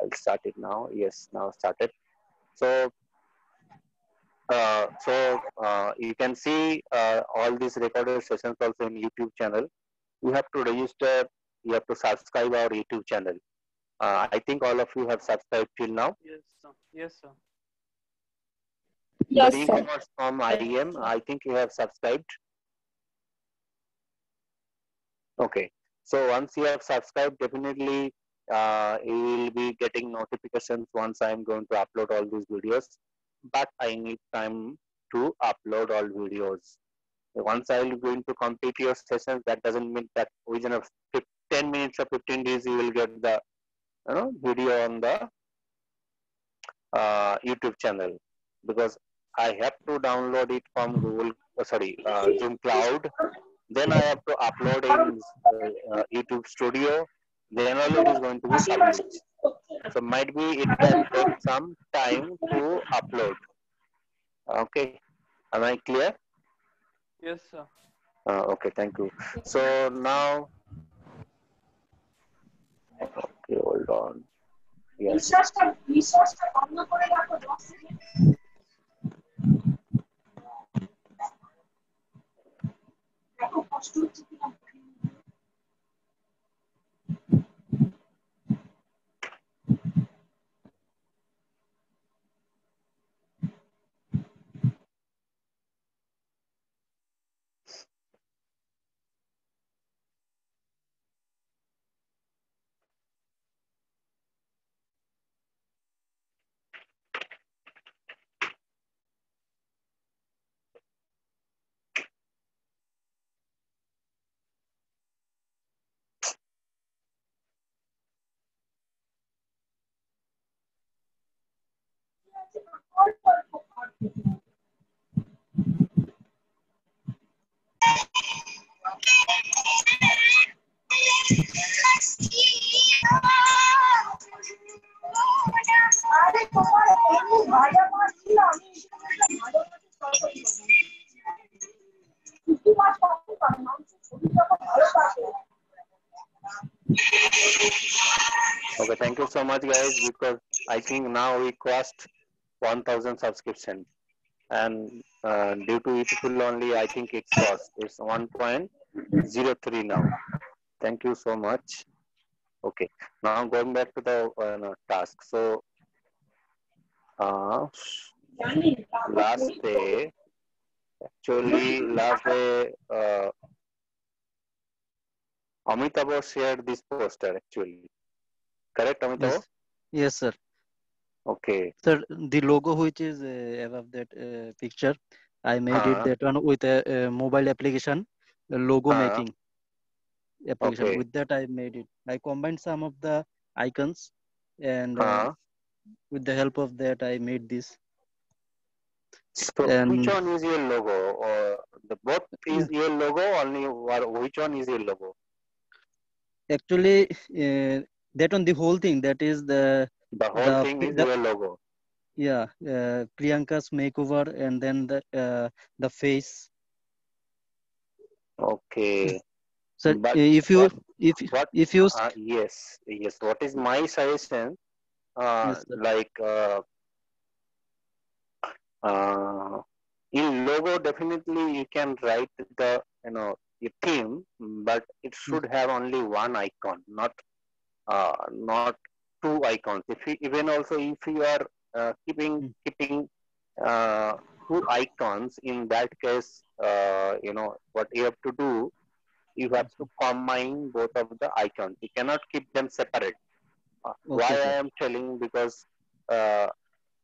I'll start it now. Yes, now started. So, you can see all these recorded sessions also in YouTube channel. You have to register. You have to subscribe our YouTube channel. I think all of you have subscribed till now. Yes, sir. Yes, sir. The Yes, link sir. was from IEM. I think you have subscribed. Okay. So once you have subscribed, definitely you will be getting notifications once I am going to upload all these videos. But I need time to upload all videos. Once I will going to complete your sessions, that doesn't mean that within a 10 minutes or 15 days you will get the video on the YouTube channel, because I have to download it from Zoom Cloud. Then I have to upload in YouTube Studio. Then only it is going to be published. So might be it can take some time to upload. Okay, am I clear? Yes, sir. Okay, thank you. So now, okay, hold on. Yes. Okay, thank you so much, guys, because I think now we crossed 1,000 subscription, and due to it will only, I think it's cost. It's 1.03 now. Thank you so much. Okay, now going back to the task. So, uh, last day, Amitabh shared this poster actually. Correct, Amitabh? Yes, yes, sir. Okay. Sir, the logo which is above that picture, I made it that one with a mobile application, the logo making application. Okay. With that, I made it. I combined some of the icons, and with the help of that, I made this. So, which And one is your logo? Or the both is your logo? Only which one is your logo? actually, that on the whole thing, that is The whole the thing is the your logo. yeah, Priyanka's makeover, and then the face. Okay. So But if you what what? if you Yes, yes. What is my suggestion? yes, sir. Like uh, in logo, definitely you can write the your theme, but it Yes, should have only one icon, not two icons. If you, even also if you are keeping uh, two icons, in that case, what you have to do, you have yes, to combine both of the icons. You cannot keep them separate. Why okay, I sir. am telling, because uh,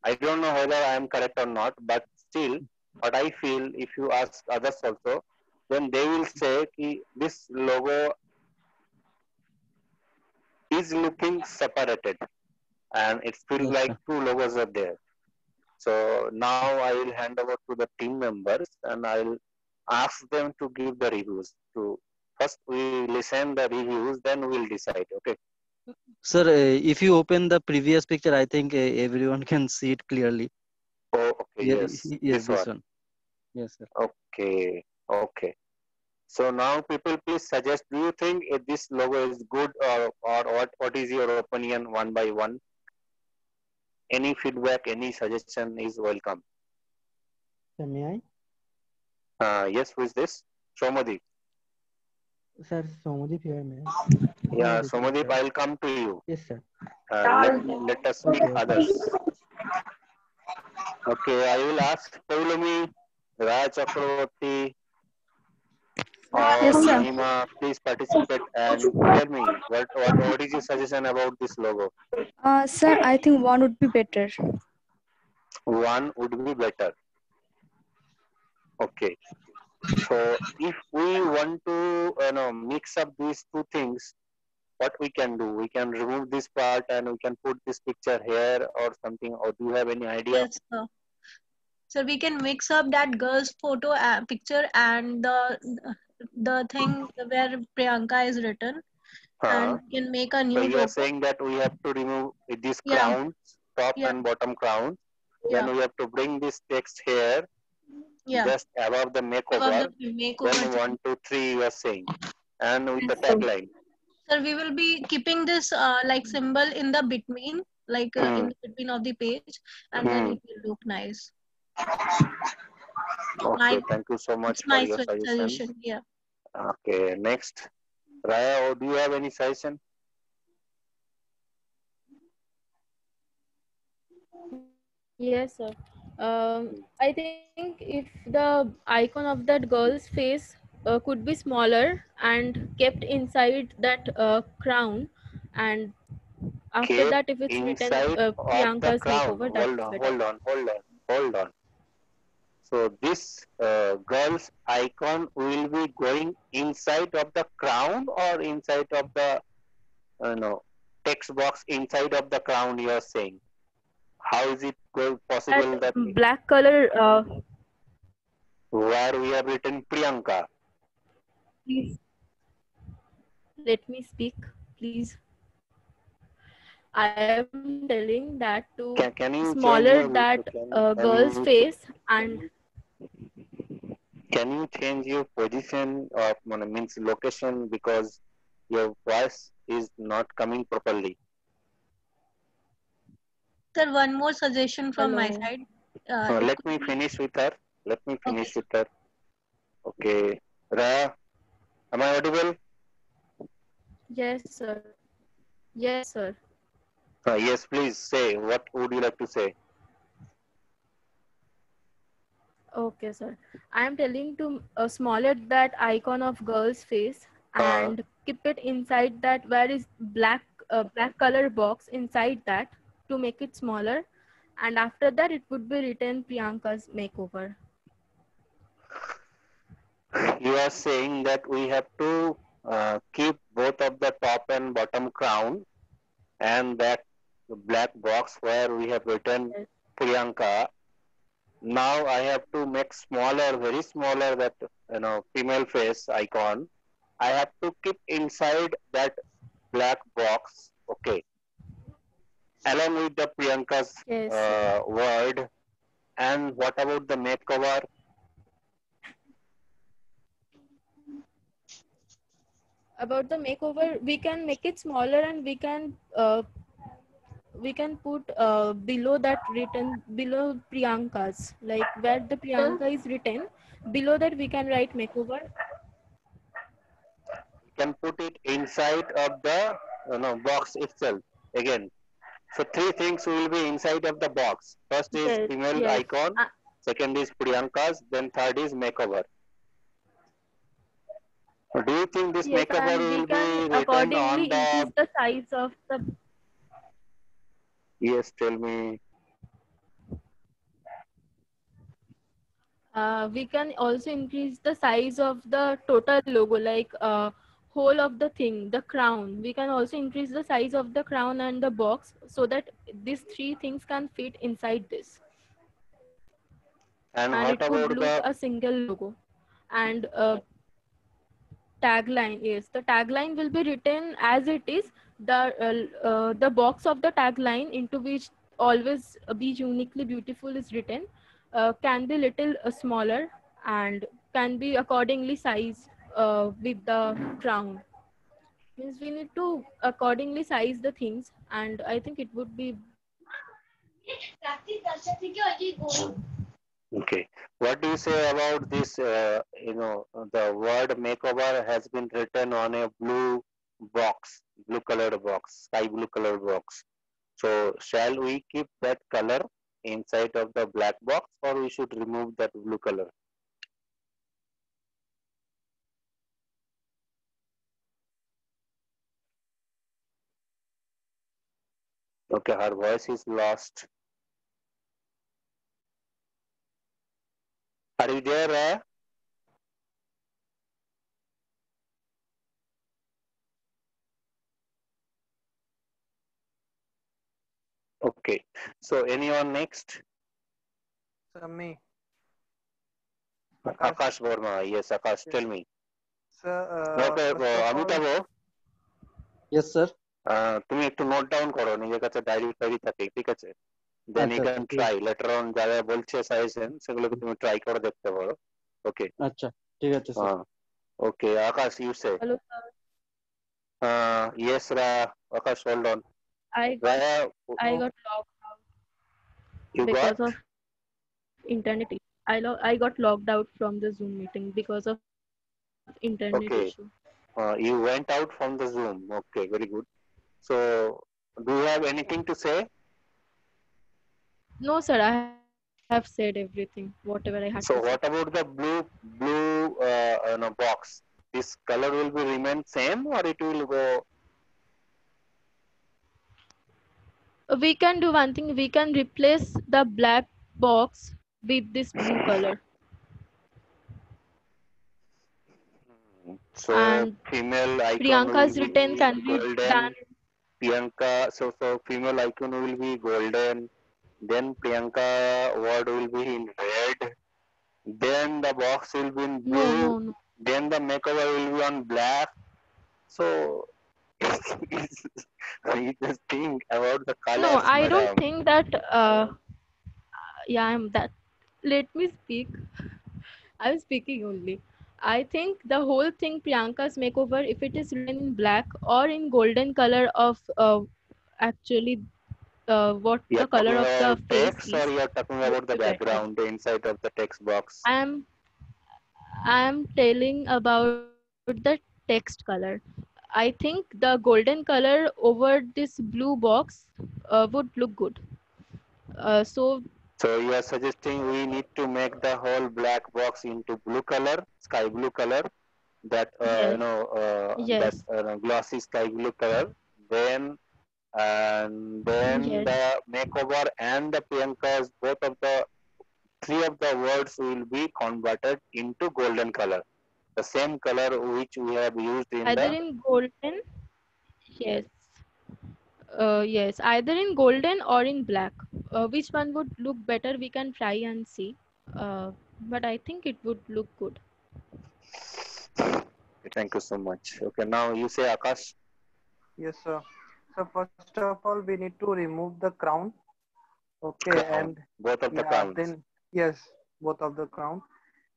I don't know whether I am correct or not, but still, what I feel, if you ask others also, then they will say ki this logo is looking separated, and it feels Yes, like sir. two logos are there. So now I will hand over to the team members, and I will ask them to give the reviews. To first we listen the reviews, then we will decide. Okay. Sir, if you open the previous picture, I think everyone can see it clearly. Oh, okay. Yeah, Yes, yes, this this one. one. Yes, sir. Okay. Okay. So now, people, please suggest. Do you think if this logo is good, or what? What is your opinion, one by one? Any feedback, any suggestion is welcome. Sir, may I? Yes, who is this? Somadip. Sir, Somadip here, may I? Yeah, Somadip, yes, Somadip, sir. I'll come to you. Yes, sir. Let us speak Okay, okay. others. Okay, I will ask Paulami, Raya Chakravarti, or Yes, sir. Mahima. Please participate and tell me what is your suggestion about this logo? Sir, I think one would be better. One would be better. Okay. So if we want to mix up these two things, what we can do? We can remove this part and we can put this picture here or something. Or do you have any idea? Yes, sir. So we can mix up that girl's photo picture and the thing where Priyanka is written, and we can make a So new you are logo. saying that we have to remove this Yeah, crown, top yeah, and bottom crown. yeah, Then we have to bring this text here, yeah. just above the Above makeover. the makeover Then thing. 1, 2, 3 you are saying, and with the Yes, sir. tagline. Sir, we will be keeping this like symbol in the between, like in the between of the page, and then it will look nice. Okay, My, thank you so much it's for my your suggestion. suggestion. Yeah. Okay, next. Raya, do you have any suggestion? Yes, sir. I think if the icon of that girl's face could be smaller and kept inside that crown, and after Kept that, if it's written inside of the Priyanka's crown. makeover, Hold that's on, better. hold on, hold on, hold on. So this girl's icon will be going inside of the crown or inside of the no text box inside of the crown. You are saying how is it possible That that black color. where we have written Priyanka? Please let me speak, please. I am telling that to Can you change smaller your that can girl's you face and can you change your position of means location because your voice is not coming properly. Sir, one more suggestion from my hello. side. It Let could me be finish with her. Let me okay, finish sir. with her. Okay. Raya, am I audible? Yes, sir. Yes, sir. Yes, please say. What would you like to say? Okay, sir. I am telling to smaller that icon of girl's face Uh, and keep it inside that where is black color box inside that to make it smaller, and after that it would be written Priyanka's makeover. you are saying that we have to keep both of the top and bottom crown and that black box where we have written Yes. Priyanka. Now I have to make smaller, very smaller that female face icon. I have to keep inside that black box. Okay, along with the Priyanka's Yes, sir. word. And what about the makeover? About the makeover, we can make it smaller and we can put below that written below Priyanka's, like where the Priyanka is written, below that we can write makeover. You can put it inside of the box itself again. So three things will be inside of the box. First is Yes, female yes. icon, second is Priyanka's, then third is makeover. Do you think this Yes, makeover and we will can be written on accordingly the? increase the size of the. Yes, tell me. We can also increase the size of the total logo, like whole of the thing, the crown. We can also increase the size of the crown and the box so that these three things can fit inside this, And and what it would about look the? a single logo. And tagline, yes, the tagline will be written as it is. The box of the tagline into which always be uniquely beautiful is written can be little smaller and can be accordingly sized with the crown. Means we need to accordingly size the things, and I think it would be Okay. What do you say about this? The word makeover has been written on a blue box, blue colored box, sky blue colored box. So, shall we keep that color inside of the black box, or we should remove that blue color? Okay, her voice is lost. Are you there, Raya? Okay. So, anyone next? Sir, me. Akash Verma. Yes, Akash, Yes. tell me. Sir, Okay, first of all, Amitabh, Yes, sir. তুমি একটু note down করো, নিজের কাছে diary ফাইরি থাকে, ঠিক আছে? দেন you আচ্ছা can আচ্ছা ঠিক ট্রাই লেটার অন, যারা বলছে সাজেশন সেগুলোকে তুমি ট্রাই করে দেখতে পারো। ওকে, আচ্ছা ঠিক আছে sir. Okay Akash, you say. Hello, sir. Yes রা, Akash, hold on. I got Raya, I got logged out you got? because of internet. I got logged out from the Zoom meeting because of internet Okay, issue. you went out from the Zoom. Okay, very good. So, do you have anything to say? No, sir. I have said everything, whatever I had So, to say. what about the blue box? This color will be remain same, or it will go? We can do one thing. We can replace the black box with this blue color. So, And female icon Priyanka's will written be can be golden. done. Priyanka, so female icon will be golden. Then Priyanka word will be in red. Then the box will be in No, blue. no, no. Then the makeover will be on black. So, you just think about the No, colors, I don't madam. think that. Yeah, I'm that. Let me speak. I'm speaking only. I think the whole thing Priyanka's makeover, if it is written in black or in golden color of actually what You the are color talking of the about face text, or is, you are talking would about the be better. background, the inside of the text box? I'm telling about the text color. I think the golden color over this blue box would look good. So So you are suggesting we need to make the whole black box into blue color, sky blue color, that yes, that yes, glossy sky blue color. Then and then yes. the makeover and the Priyankas, both of the three of the words will be converted into golden color, the same color which we have used in Either the. in golden, yes, yes, either in golden or in black. Which one would look better? We can try and see. But I think it would look good. Thank you so much. Okay, now you say Akash. yes, sir. So first of all, we need to remove the crown. Okay, Crown, and both of the yeah, crowns. then yes, both of the crown,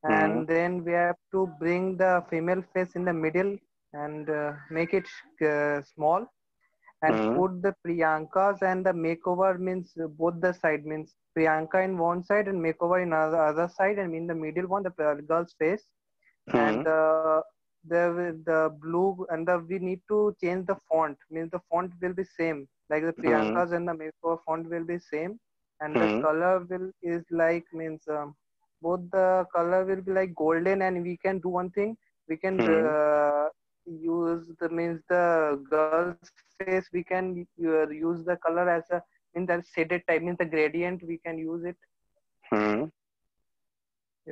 Hmm. and then we have to bring the female face in the middle and make it small, and Hmm. put the Priyankas and the makeover means both the side means Priyanka in one side and makeover in other side, and in the middle one the girl's face, Hmm. and the blue and the we need to change the font means the font will be same like the Hmm. Priyankas and the makeover font will be same, and the Hmm. color will is like means both the color will be like golden, and we can do one thing, we can Hmm. use the means the girl's face we can use the color as a in the shaded type means the gradient we can use it. Hmm.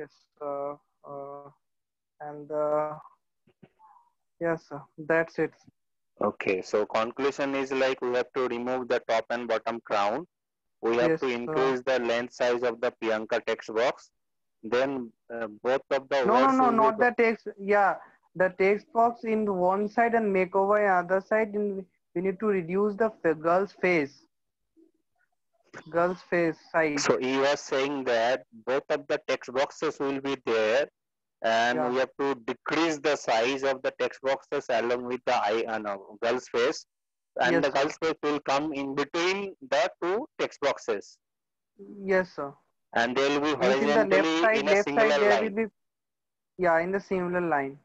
Yes, uh, and yes, that's it. Okay, so conclusion is like we have to remove the top and bottom crown. We have Yes, to increase the length size of the Priyanka text box. Then both of the no, no, words no, will be. not the text. Yeah, the text box in one side and makeover in other side. And we need to reduce the girl's face size. So you are saying that both of the text boxes will be there, and Yeah, we have to decrease the size of the text boxes along with the girl's face, and yes, the girl's face will come in between the two text boxes. Yes, sir. And they will be Means in the horizontally in a left side singular there line. will be, yeah, in the similar line.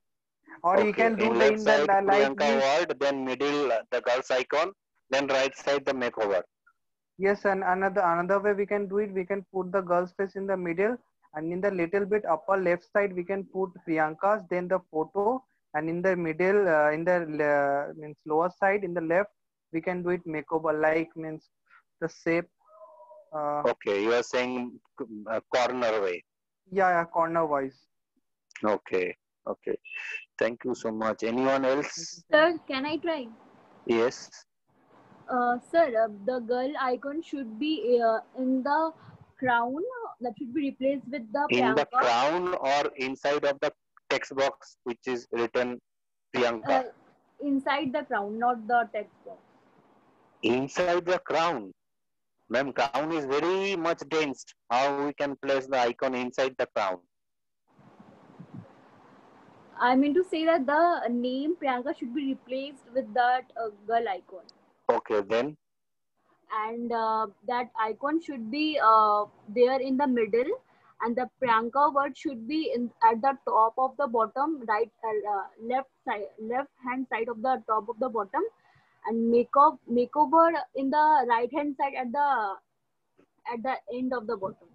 Or you Okay, can do in the left in the side like Priyanka we, word, then middle the girl's icon, then right side the makeover. yes, and another way we can do it, we can put the girl's face in the middle, and in the little bit upper left side we can put Priyanka's, then the photo, and in the middle in the means lower side in the left we can do it makeover, like means the shape, Okay, you are saying corner way. yeah, corner wise. Okay, okay. Thank you so much. Anyone Thank you, else? sir. Sir, can I try? Yes. Sir, the girl icon should be in the crown. That should be replaced with the In the Priyanka. crown or inside of the text box which is written Priyanka? Inside the crown, not the text box. Inside the crown. Ma'am, crown is very much dense. How we can place the icon inside the crown? I mean to say that the name Priyanka should be replaced with that girl icon. Okay, then. And that icon should be there in the middle, and the Priyanka word should be at the top of the bottom right, left hand side of the top of the bottom, and makeover in the right hand side at the end of the bottom.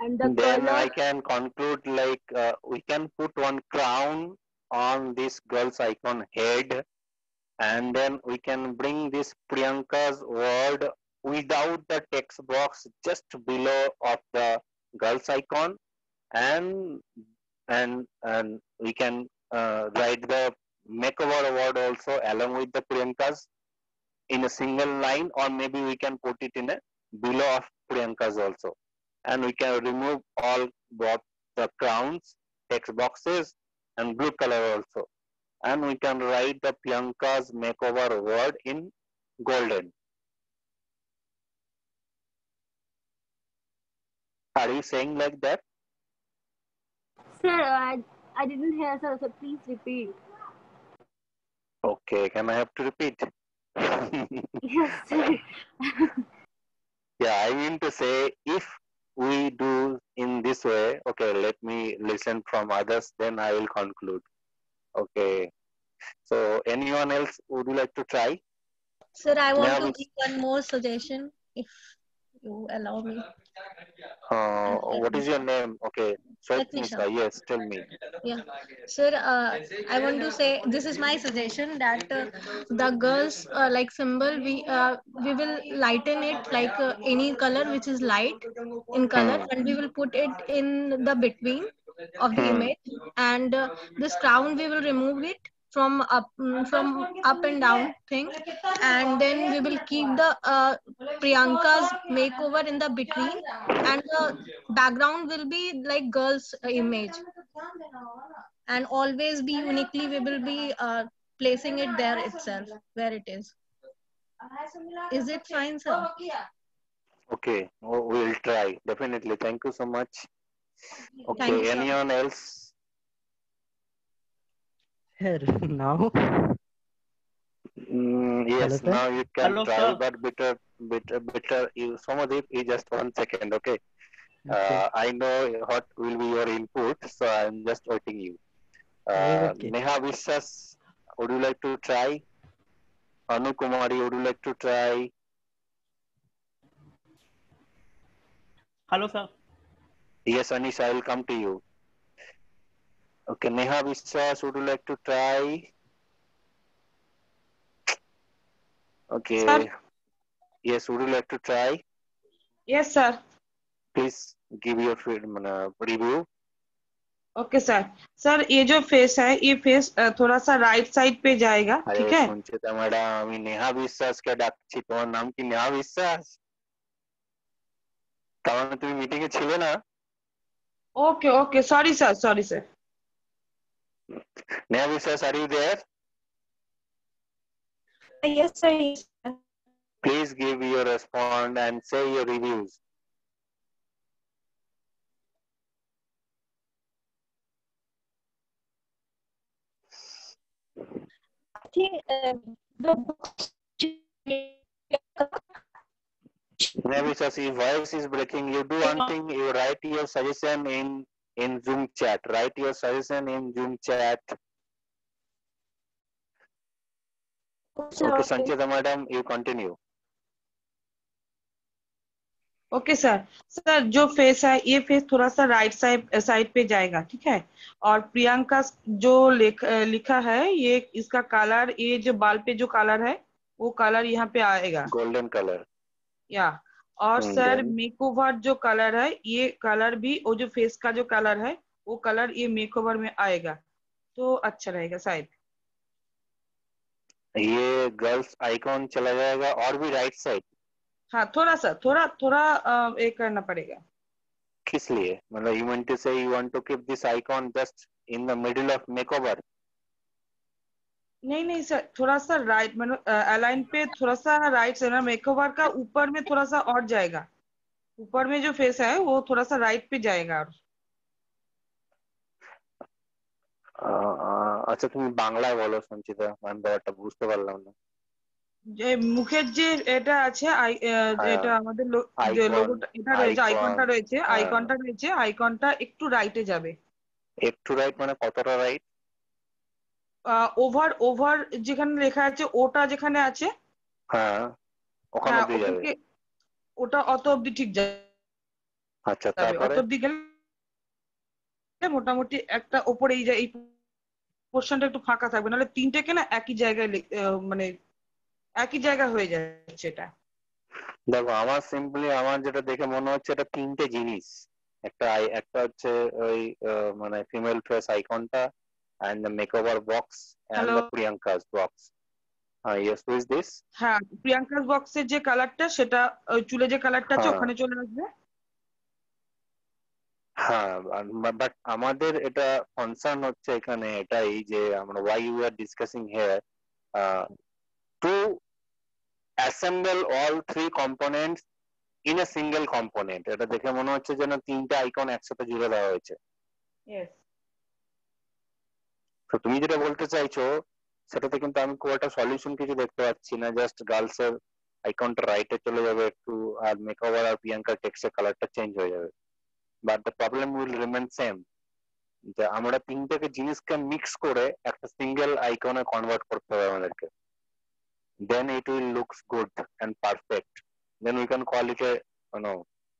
And the Then color, I can conclude like we can put one crown on this girl's icon head, and then we can bring this Priyanka's word without the text box just below of the girl's icon, and and we can write the makeover word also along with the Priyanka's in a single line, or maybe we can put it in a below of Priyanka's also, and we can remove all both the crowns, text boxes, and blue color also, and we can write the Priyanka's makeover word in golden. Are you saying like that? sir, I didn't hear, sir. So please repeat. Okay, can I have to repeat? Yes, sir. Yeah, I mean to say, if we do in this way, okay, let me listen from others, then I will conclude. Okay, so anyone else would you like to try? Sir, I want to Neha, give one more suggestion if you allow me. what is your name? Okay, Ratnisha. Swetnisa, yes, tell me. Yeah, sir, I want to say this is my suggestion that the girls like symbol we will lighten it like any color which is light in color, Hmm. and we will put it in the between of the Hmm. image, and this crown we will remove it from up and down thing, and then we will keep the Priyanka's makeover in the between, and the background will be like girls image, and always be uniquely we will be placing it there itself where it is it fine, sir? Okay, we'll try, definitely. Thank you so much. Thank you, Okay, sir. anyone else? Sir, now. Hello, Yes, sir. now you can Hello, try, sir. but better. You, Somadeep, you just 1 second, okay? Okay. I know what will be your input, so I'm just waiting you. Okay. Neha Vishwas, would you like to try? Anu Kumari, would you like to try? Hello, sir. Yes, Anish, I will come to you. Okay, Neha Vishwas, would you like to try? Sir, Okay, yes, would you like to try? yes sir. Please give your review. Okay sir. Sir ये जो face है ये face थोड़ा सा right side पे जाएगा, ठीक আরে है? সঞ্চিতা ম্যাডাম, আমি নেহা বিশ্বাসকে ডাকছি, তোমার নাম কি নেহা বিশ্বাস? তার মানে তুমি মিটিং এ ছিলে না? Okay okay sorry sir, sorry sir. Neha Biswas, are you there? Yes, sir. Yes, sir. Please give your response and say your reviews. I think the books. Abhishek, your voice is breaking. You do one thing. You write your suggestion in Zoom chat. Write your suggestion in Zoom chat. Okay, Sanchita madam, you continue. Okay sir. Sir जो face है ये face थोड़ा सा right side पे जाएगा, ठीक है। और प्रियंका जो लिखा है ये इसका कलर, ये जो बाल पे जो कलर है वो कलर यहाँ पे आएगा, गोल्डन कलर। या और सर then मेकओवर जो कलर है ये कलर भी, वो जो फेस का जो कलर है वो कलर ये मेकओवर में आएगा, तो अच्छा रहेगा शायद। ये गर्ल्स आइकॉन चला जाएगा और भी राइट साइड। हाँ थोड़ा सा थोड़ा ये करना पड़ेगा। किस लिए? मतलब you meant to say you want to keep this icon just in the middle of makeover? नहीं सर, थोड़ा सा राइट मतलब अलाइन पे थोड़ा सा राइट से ना, मेकओवर का ऊपर में थोड़ा सा और जाएगा, ऊपर में जो फेस है वो थोड़ा सा राइट पे जाएगा। আচ্ছা তুমি বাংলায় বলো সঞ্চিতা, আমি ব্যাপারটা বুঝতে পারলাম না। যে মুখের যে এটা আছে এটা আমাদের যে লোগোটা এটা রয়েছে, আইকনটা রয়েছে, আইকনটা একটু রাইটে যাবে। একটু রাইট মানে কতটা রাইট? ওভার যেখানে লেখা আছে ওটা যেখানে আছে, হ্যাঁ ওখানে অবধি যাবে। ওটা অত অবধি ঠিক যাবে। আচ্ছা অত তারপরে অবধি গেলে মোটামুটি একটা ওপরে এই পোরশনটা একটু ফাঁকা থাকবে, নাহলে তিনটেকে না একই জায়গায় মানে একই জায়গা হয়ে যাচ্ছে এটা। দেখো আমার সিম্পলি আমার যেটা দেখে মনে হচ্ছে এটা তিনটে জিনিস, একটা হচ্ছে ওই মানে ফিমেল ফেস আইকনটা and the makeover box and the Priyanka's box. Yes, who is this? হ্যাঁ প্রিয়াঙ্কার বক্সের যে কালারটা সেটা ওই চুলে যে কালারটা আছে ওখানে চলে আসবে। হ্যাঁ বাট আমাদের এটা কনসার্ন হচ্ছে এখানে এটাই যে আমরা why you are discussing here to assemble all three components in a single component. এটা দেখে মনে হচ্ছে যেন তিনটে আইকন একসাথে জুড়ে দেওয়া হয়েছে। Yes. তো তুমি যেটা বলতে চাইছো সেটাতে কিন্তু আমি খুব একটা সলিউশন কিছু দেখতে পাচ্ছি না, জাস্ট গার্লস এর আইকনটা রাইটে চলে যাবে একটু, আর মেকওভার আর প্রিয়াঙ্কার টেক্সটের কালারটা চেঞ্জ হয়ে যাবে, but the problem will remain same, যে আমরা তিনটাকে জিনিসকে মিক্স করে একটা সিঙ্গেল আইকনে কনভার্ট করতে হবে আমাদেরকে, then it will looks good and perfect, then we can call it a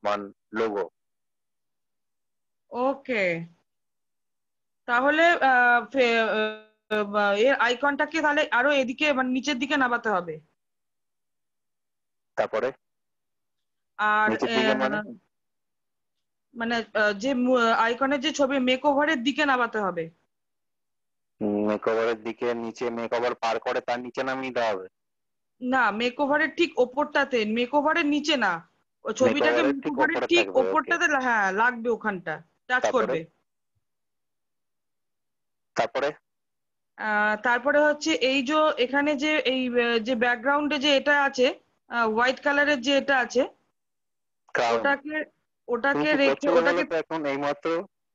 one logo. ওকে তাহলে এর আইকনটাকে তাহলে আরো এদিকে মানে নিচের দিকে নামাতে হবে। তারপরে আর মানে যে আইকনের যে ছবি মেকওভারের দিকে নামাতে হবে। মেকওভারের দিকে নিচে মেকওভার পার করে তার নিচে নামিয়ে দেওয়া হবে? না মেকওভারের ঠিক ওপরটাতে, মেকওভারের নিচে না, ছবিটাকে মেকওভারের ঠিক ওপরটাতে হ্যাঁ লাগবে, ওখানটা টাচ করবে। তারপরে হচ্ছে এই যে এখানে যে এই যে ব্যাকগ্রাউন্ডে যে এটা আছে হোয়াইট কালারের যে এটা আছে ওটাকে রেখে ওটাকে এখন এইমাত্র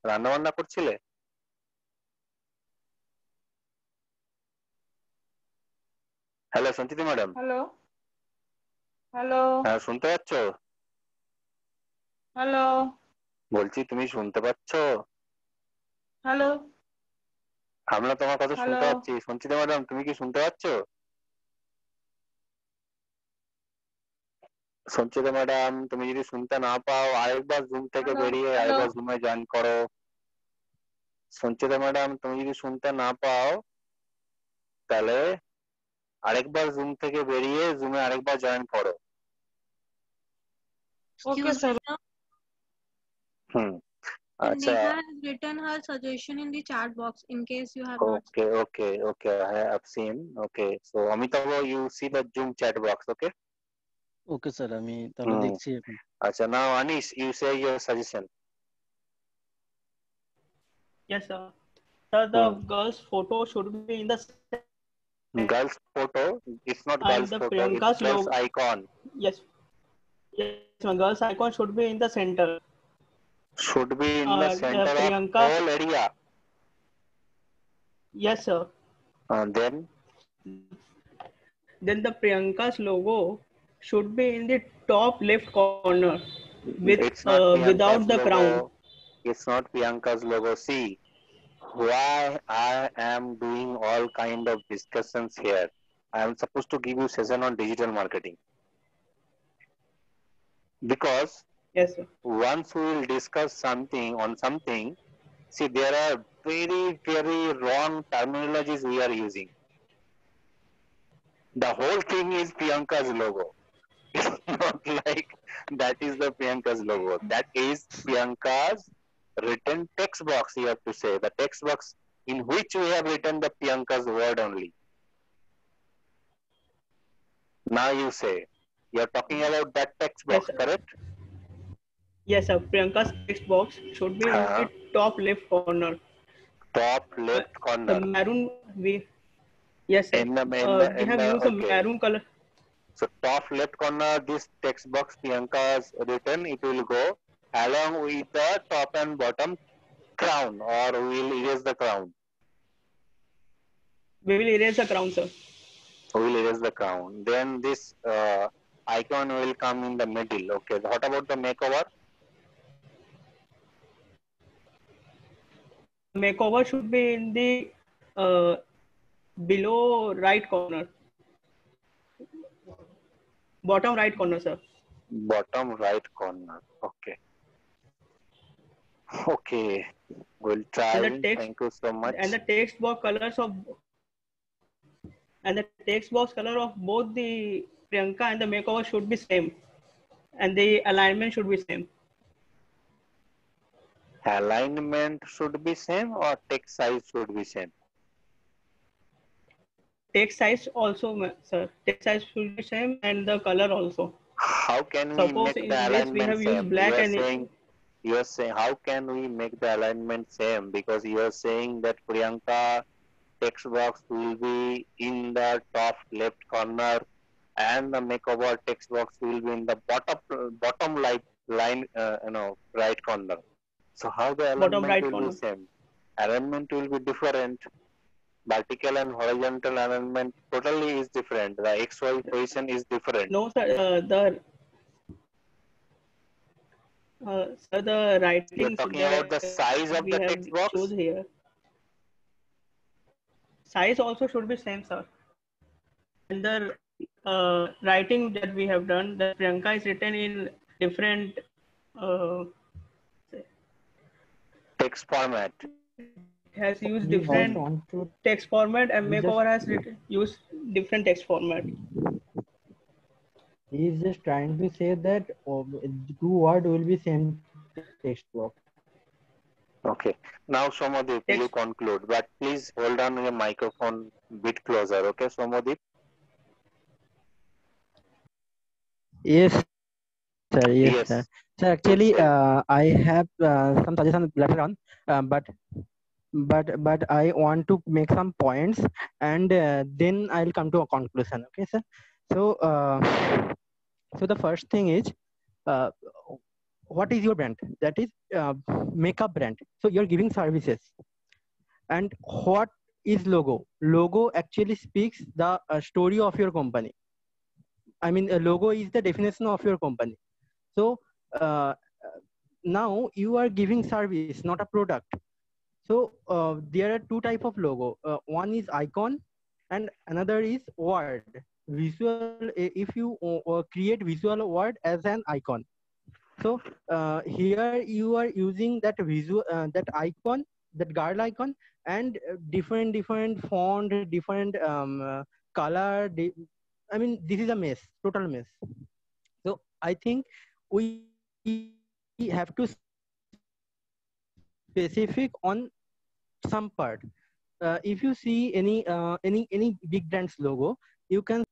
রান্না বান্না করছিলে? Hello Sanchita madam. হ্যালো হ্যাঁ শুনতে পাচ্ছ? হ্যালো বলছি তুমি শুনতে পাচ্ছ? হ্যালো আমরা তোমার কথা শুনতে পাচ্ছি। সঞ্চিতা ম্যাডাম তুমি কি শুনতে পাচ্ছ? সঞ্চিতা ম্যাডাম তুমি যদি শুনতে না পাও আরেকবার জুম থেকে বেরিয়ে আরেকবার জুমে জয়েন করো। সঞ্চিতা ম্যাডাম তুমি যদি শুনতে না পাও তাহলে আরেকবার জুম থেকে বেরিয়ে জুমে আরেকবার জয়েন করো। Okay sir. Neha has written her suggestion in the chat box in case you have not seen. Okay, I have seen. Okay, so Amitava, you see the Zoom chat box, okay? Okay, sir. আমি তাহলে দেখছি এখন। আচ্ছা, now Anish, you say your suggestion. Yes, sir. Sir, the girl's photo should be in the girl's photo. It's not girl's photo. It's girl's icon. Yes. Yes, my girl's icon should be in the center. Should be in the center of whole area. Yes, sir. Then the Priyanka's logo should be in the top left corner with It's not without Priyanka's the crown. logo. It's not Priyanka's logo. See, why I am doing all kind of discussions here. I am supposed to give you session on digital marketing because Yes, sir. once we will discuss something on something, see there are very wrong terminologies we are using. The whole thing is Priyanka's logo. It's not like that is the Priyanka's logo. That is Priyanka's written text box, you have to say. The text box in which we have written the Priyanka's word only. Now you say, you're talking about that text Yes, box, sir. correct? Yes, sir. Priyanka's text box should be in the top left corner. Top left The corner. maroon we yes, sir. In the, We have used a okay. maroon color. So top left corner, this text box Priyanka's written, it will go along with the top and bottom crown, or we will erase the crown. We will erase the crown, sir. We will erase the crown. Then this icon will come in the middle. Okay. What about the makeover? Makeover should be in the below right corner. Bottom right corner, sir. Bottom right corner. Okay. Okay. We'll try. And the text, Thank you so much. and the text box colors of both the Priyanka and the makeover should be same, and the alignment should be same. Alignment should be same or text size should be same? Text size also, sir. Text size should be same, and the color also. How can we Suppose make in the this alignment we have same? used black You are saying how can we make the alignment same? Because you are saying that Priyanka text box will be in the top left corner and the makeover text box will be in the bottom line right corner. So how the bottom alignment right will corner. be same? Alignment will be different. Vertical and horizontal alignment totally is different. The XY position is different. No, sir. Sir, the writing. You're talking about the size of the text box? Shows here. Size also should be same, sir. And the writing that we have done, that Priyanka is written in different text format. Has used different text format, and makeover has used different text format. He is just trying to say that two words will be same text box. Okay. Now, Somadeep, you conclude, but please hold on your microphone a bit closer. Okay, Somadeep? Yes, sir. Yes, sir. So actually, I have some suggestions later on, but I want to make some points, and then I'll come to a conclusion. Okay, sir. So, so the first thing is, what is your brand? That is makeup brand. So you're giving services, and what is logo? Logo actually speaks the story of your company. I mean, a logo is the definition of your company. So now you are giving service, not a product. So there are two types of logo. One is icon, and another is word. Visual. If you create visual word as an icon. So here you are using that visual, that icon, that girl icon, and different font, different color. I mean, this is a mess, total mess. So I think we have to specific on some part. If you see any big brand's logo, you can.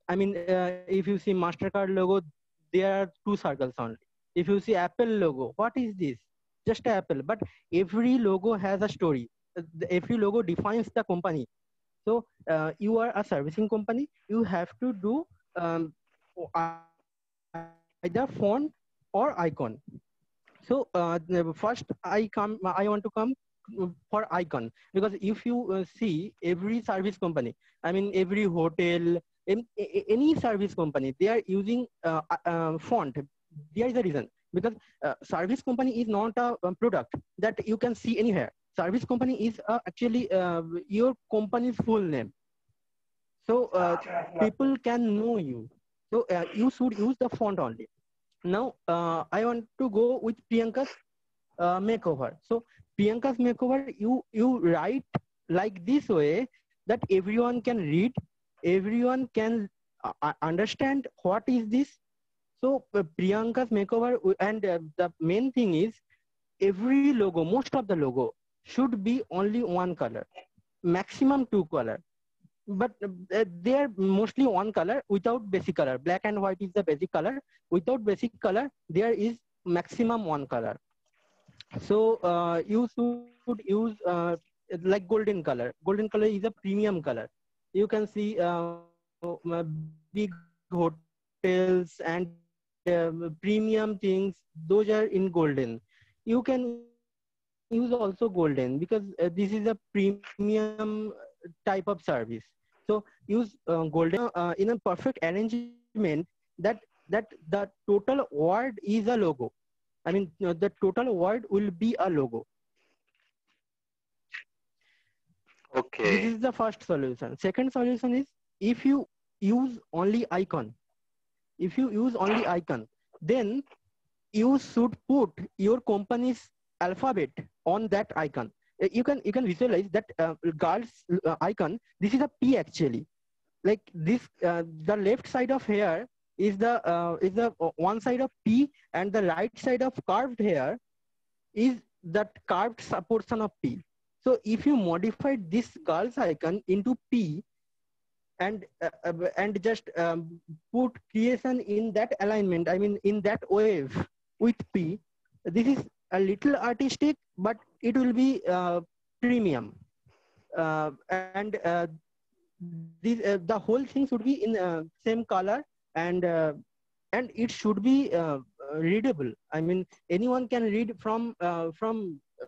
I mean, if you see MasterCard logo, there are two circles only. If you see Apple logo, what is this? Just Apple. But every logo has a story. Every logo defines the company. So you are a servicing company. You have to do either font or icon. So first I want to come for icon, because if you see every service company, I mean every hotel, any service company, they are using font. There is a reason, because service company is not a product that you can see anywhere. Service company is actually your company's full name. So people can know you. So you should use the font only. Now I want to go with Priyanka's makeover. So Priyanka's makeover, you write like this way that everyone can read, everyone can understand what is this. So Priyanka's makeover, and the main thing is every logo, most of the logo should be only one color, maximum two color. But they are mostly one color without basic color. Black and white is the basic color. Without basic color, there is maximum one color. So you should use like golden color. Golden color is a premium color. You can see big hotels and premium things, those are in golden. You can use also golden because this is a premium type of service. So use golden in a perfect arrangement that the total word is a logo. I mean, the total word will be a logo. Okay. This is the first solution. Second solution is if you use only icon. If you use only icon, then you should put your company's alphabet on that icon. You can visualize that girl's icon. This is a P actually. Like this, the left side of hair is the one side of P, and the right side of curved hair is that curved portion of P. So if you modify this girl's icon into P and just put creation in that alignment, I mean in that wave with P, this is a little artistic, but it will be premium. And this, the whole thing should be in same color, and it should be readable. I mean, anyone can read from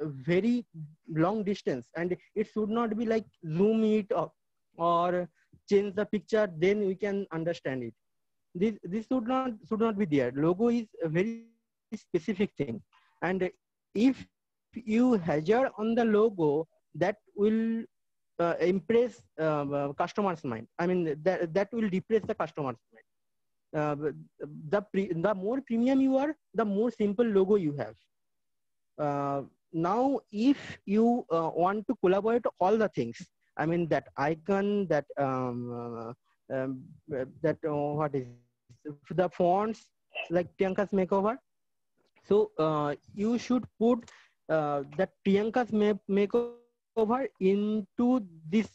very long distance, and it should not be like zoom it up or change the picture, then we can understand it. This should not be there. Logo is a very specific thing, and if you hazard on the logo, that will impress customer's mind. I mean, that will depress the customer's mind. The more premium you are, the more simple logo you have. Now, if you want to collaborate all the things, I mean that icon, that what is the fonts, like Priyanka's makeover. So you should put that Priyanka's makeover into this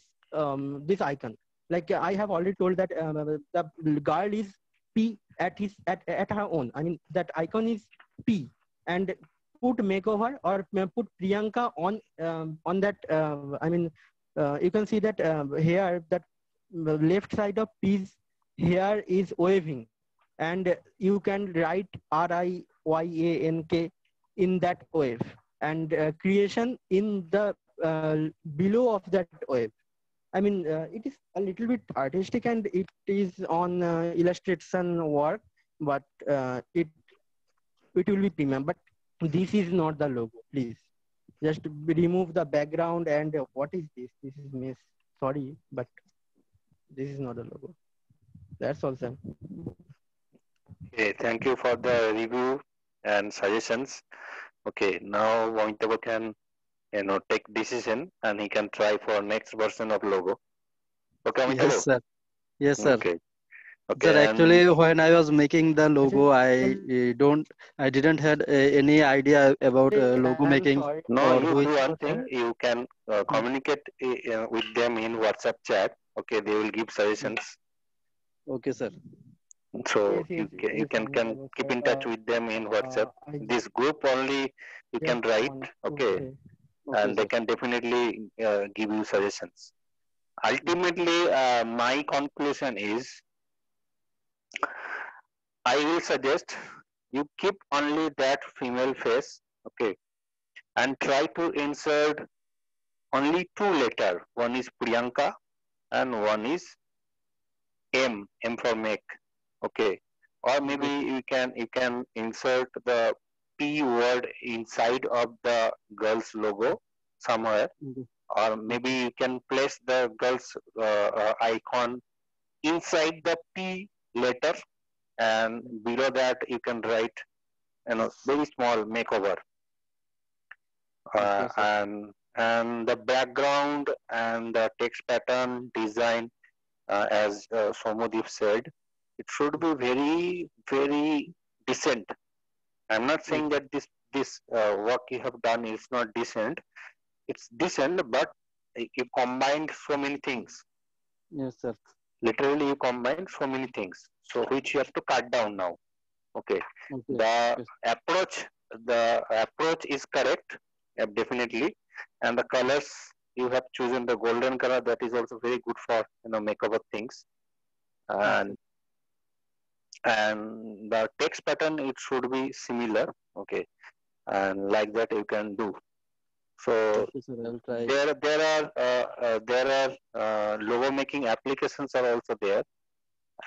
this icon. Like I have already told that the girl is P at her own. I mean that icon is P, and put makeover or put Priyanka on that. I mean you can see that here that left side of P's hair is waving, and you can write RIYANK in that wave, and creation in the below of that wave. I mean, it is a little bit artistic and it is on illustration work, but it will be premium. But this is not the logo. Please, just remove the background and what is this? This is miss. Sorry, but this is not the logo. That's all, sir. Okay, thank you for the review and suggestions. Okay, now Vomitaba can take decision and he can try for next version of logo. Okay, Vomitaba? Yes, sir. Yes, sir. Okay. Sir, actually, when I was making the logo, I didn't had any idea about logo making. No, you do one thing. You can communicate with them in WhatsApp chat. Okay, they will give suggestions. Okay, sir. So you can keep in touch with them in WhatsApp. This group only you can write. Okay, and they can definitely give you suggestions. Ultimately, my conclusion is, I will suggest you keep only that female face, okay, and try to insert only two letters. One is Priyanka and one is M for make. Okay. Or maybe you can insert the P word inside of the girl's logo somewhere, or maybe you can place the girl's icon inside the P letter, and below that you can write, very small makeover. Okay, sir. And the background and the text pattern design, as Somodeep said, it should be very, very decent. I'm not saying that this work you have done is not decent. It's decent, but you combined so many things. Yes, sir. Literally, you combined so many things. So which you have to cut down now. Okay. Okay. The Yes. approach is correct, definitely, and the colors you have chosen the golden color, that is also very good for makeup of things, and the text pattern, it should be similar. Okay, and like that you can do. So Okay, sir. I'll try. there are logo making applications are also there,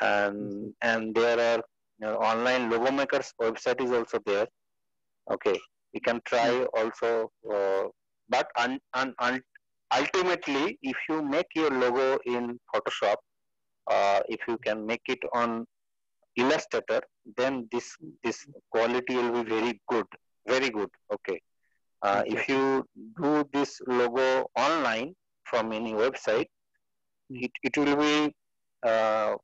and there are online logo makers website is also there. Okay, you can try also, but ultimately, if you make your logo in Photoshop, if you can make it on Illustrator, then this quality will be very good, very good. Okay, if you do this logo online from any website, it will be uh,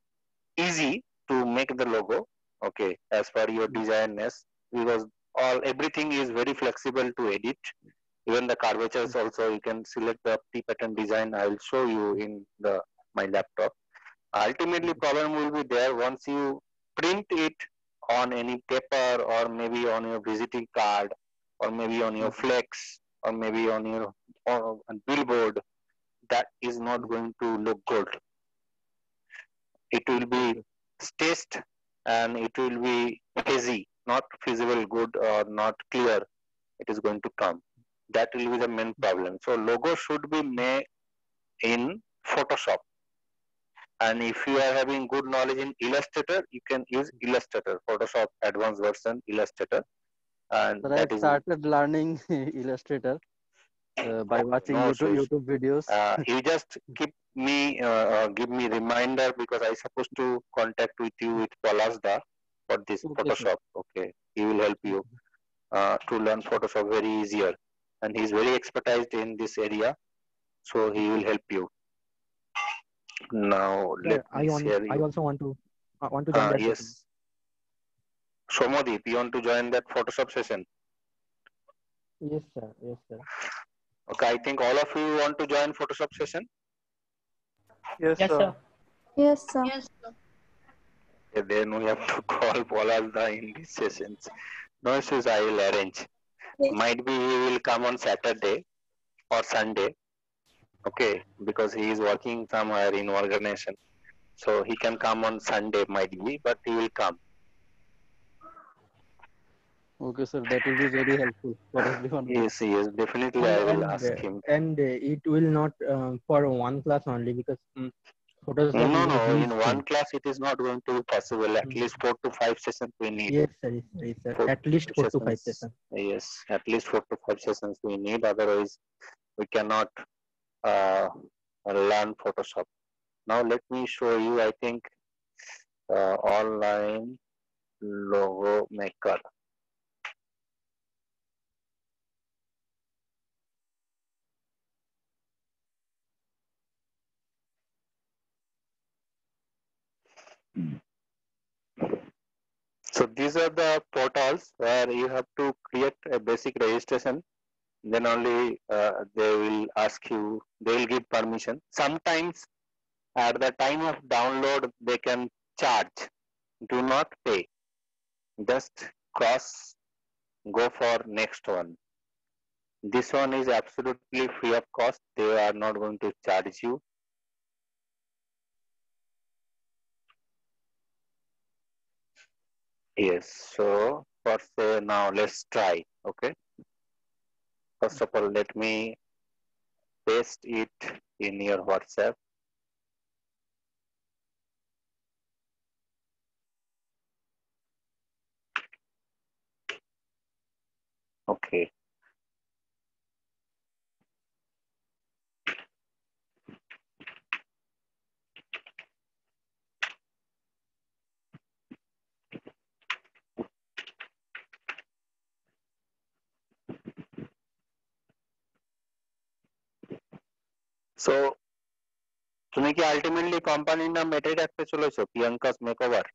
easy to make the logo. Okay, as per your designers, because everything is very flexible to edit. Even the curvatures also, you can select the P pattern design. I will show you in my laptop. Ultimately, problem will be there once you print it on any paper, or maybe on your visiting card, or maybe on your flex, or maybe on your billboard. That is not going to look good. It will be staged, and it will be hazy, not feasible, good, or not clear. It is going to come. That will be the main problem. So logo should be made in Photoshop. And if you are having good knowledge in Illustrator, you can use Illustrator, Photoshop advanced version Illustrator. And But I that is started learning Illustrator by watching no issues. YouTube videos. You just give me reminder, because I supposed to contact with you with Palasda for this Okay, sir. Photoshop. Okay, he will help you to learn Photoshop very easier, and he's very expertised in this area, so he will help you. Now let me share I you. also want to join that session. Yes, Somodeep, you want to join that Photoshop session? Yes, sir. Yes, sir. Okay, I think all of you want to join Photoshop session. Yes, Yes, sir. sir. Yes, sir. Yes, sir. Okay, then we have to call Palasda in these sessions. No issues, I will arrange. Might be he will come on Saturday or Sunday. Okay, because he is working somewhere in organization. So he can come on Sunday, might be, but he will come. Okay, sir. That will be very helpful for everyone. Yes, definitely I will ask him. And it will not for one class only, because Photoshop is a No, huge in thing. one class it is not going to be possible. At least 4 to 5 sessions we need. Yes, sir. Yes, sir. At least 4 to 5 sessions. Yes, at least 4 to 5 sessions we need. Otherwise, we cannot learn Photoshop. Now let me show you. I think online logo maker. So these are the portals where you have to create a basic registration. Then only they will ask you. They will give permission. Sometimes at the time of download they can charge. Do not pay. Just go for next one. This one is absolutely free of cost. They are not going to charge you. Yes, so for say now let's try. Okay, first of all let me paste it in your WhatsApp. Okay. So তুমি কি ultimately কোম্পানির নাম এটাই রাখতে চলেছো, Priyanka's makeover?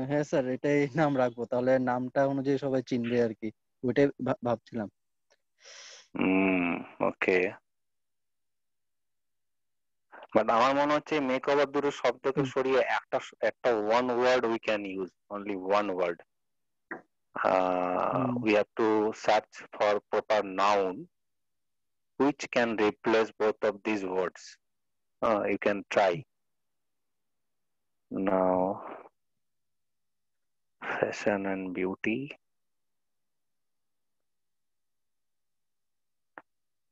হ্যাঁ sir, এটাই নাম রাখবো, তাহলে নামটা অনুযায়ী সবাই চিনবে আর কি, ওইটাই ভাবছিলাম। ওকে, বাট আমার মনে হচ্ছে মেকওভার দুটো শব্দকে সরিয়ে একটা one word we can use, only one word. We have to search for proper noun which can replace both of these words. You can try. Now, fashion and beauty.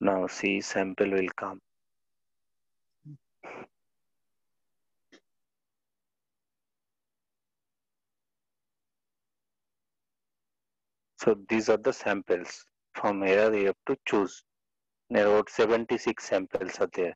Now see, sample will come. So these are the samples. From here you have to choose. There are 76 samples are there.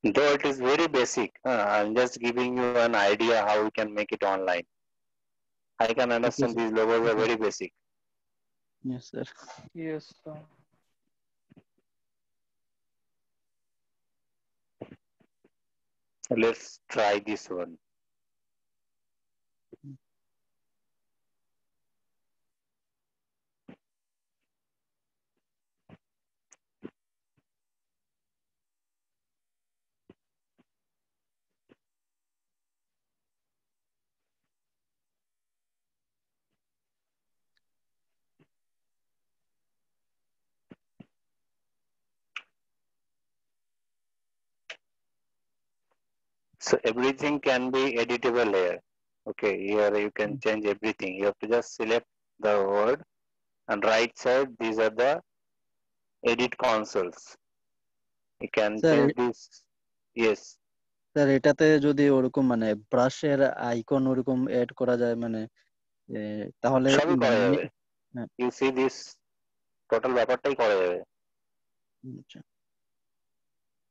Though it is very basic, I'm just giving you an idea how we can make it online. I can understand these logos are very basic. Yes, sir. Yes, sir. Let's try this one. So everything can be editable here. Okay, here you can change everything. You have to just select the word, and right side these are the edit consoles. You can change this. Yes. Sir এটাতে যদি ওরকম মানে ব্রাশের icon ওরকম add করা যায় মানে তাহলে সবই করা যাবে। You see this টোটাল ব্যাপারটাই করা যাবে। আচ্ছা,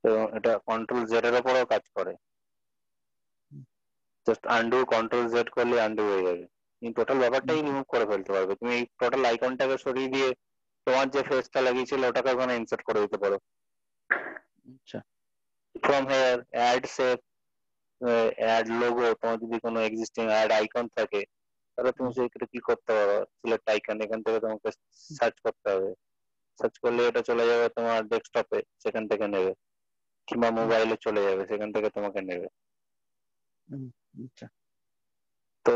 তো এটা কন্ট্রোল জেড এর উপরও কাজ করে। জাস্ট আনডু কন্ট্রোল জেড করলে আনডু হয়ে যাবে। তুমি টোটাল ব্যাপারটাই রিমুভ করে ফেলতে পারবে। তুমি এই টোটাল আইকনটাকে সরিয়ে দিয়ে তোমার যে ফেসটা লাগিয়েছিল ওটাকে ওখানে ইনসার্ট করে দিতে পারো। আচ্ছা, from here add shape, add logo, তোমার যদি কোনো এক্সিস্টিং অ্যাড আইকন থাকে তাহলে তুমি সেটা কি করতে পারো, সিলেক্ট আইকন, এখান থেকে তোমাকে সার্চ করতে হবে। সার্চ করলে এটা চলে যাবে তোমার ডেস্কটপে, সেখান থেকে নেবে, কিংবা মোবাইলে চলে যাবে, সেখান থেকে তোমাকে নেবে। তো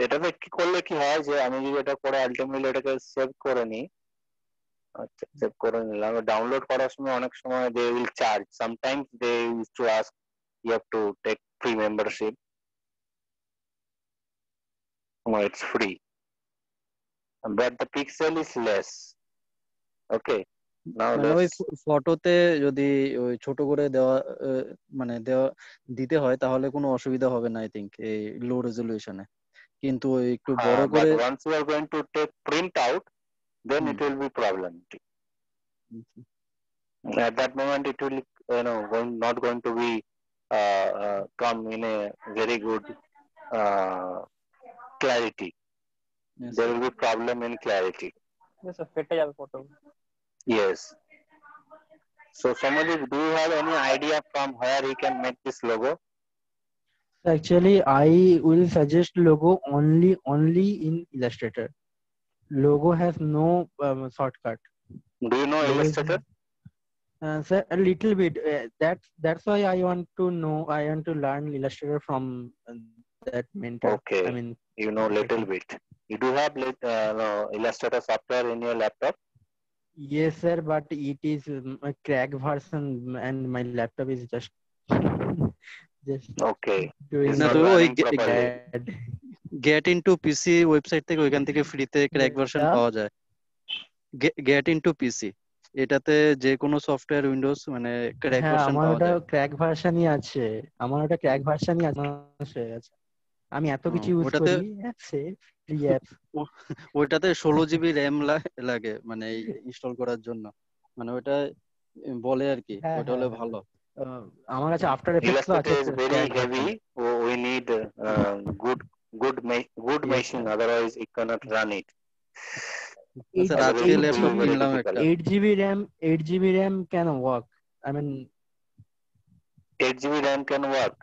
এটাতে কি করলে কি হয় যে আমি যদি এটা করে আলটিমেটলি এটাকে সেভ করে নিই, আচ্ছা সেভ করে নিলাম, ডাউনলোড করার সময় অনেক সময় they will charge, sometimes they use to ask you have to take free membership. No, it's free, but the pixel is less. Okay, now মানে ওই let's ফটোতে যদি ওই ছোট করে দেওয়া মানে দিতে হয় তাহলে কোনো অসুবিধা হবে না আই থিংক এই লো রেজলিউশনে, কিন্তু ওই একটু বড় করে but once you are going to take print out, then it will be problematic. At that moment it will not going to be come in a very good clarity. Yes, there will be problem in clarity. Yes, sir. ফেটে যাবে photo. Yes. So somebody, do you have any idea from where he can make this logo? Actually, I will suggest logo only in Illustrator. Logo has no shortcut. Do you know Illustrator? Sir, a little bit. That's why I want to know. I want to learn Illustrator from that mentor. I Okay, mean, you know little bit. You do have no, Illustrator software in your laptop? yes, sir. But it is a crack version, and my laptop is just just Okay, doing it's না not তো ওই running properly. bad. Get into PC website থেকে ওইখান থেকে ফ্রিতে crack version Yeah. পাওয়া যায়। Gate into পিসি এটাতে যে কোনো সফটওয়্যার উইন্ডোজ মানে ক্র্যাক হ্যাঁ, ভার্সন আমার পাওয়া ওটা যায়। ক্র্যাক ভার্সনই আছে। আমার ওটা ক্র্যাক ভার্সনই আছে। আমি এত কিছু ইউজ ওটাতে করি অ্যাপসে, ফ্রি অ্যাপ। ওইটাতে 16 জিবি র্যাম লাগে মানে ইনস্টল করার জন্য, মানে ওটা বলে আর কি, হ্যাঁ ওটা হ্যাঁ হলে হ্যাঁ। ভালো। আমার কাছে আফটার এফেক্টস তো আছে Illustrator is very crack version. heavy. We need good Yes machine, sir. otherwise it cannot run it. Sir Otherwise আজকে it will laptop be very কিনলাম difficult. একটা। 8 GB RAM can work. I mean, 8 GB RAM can work.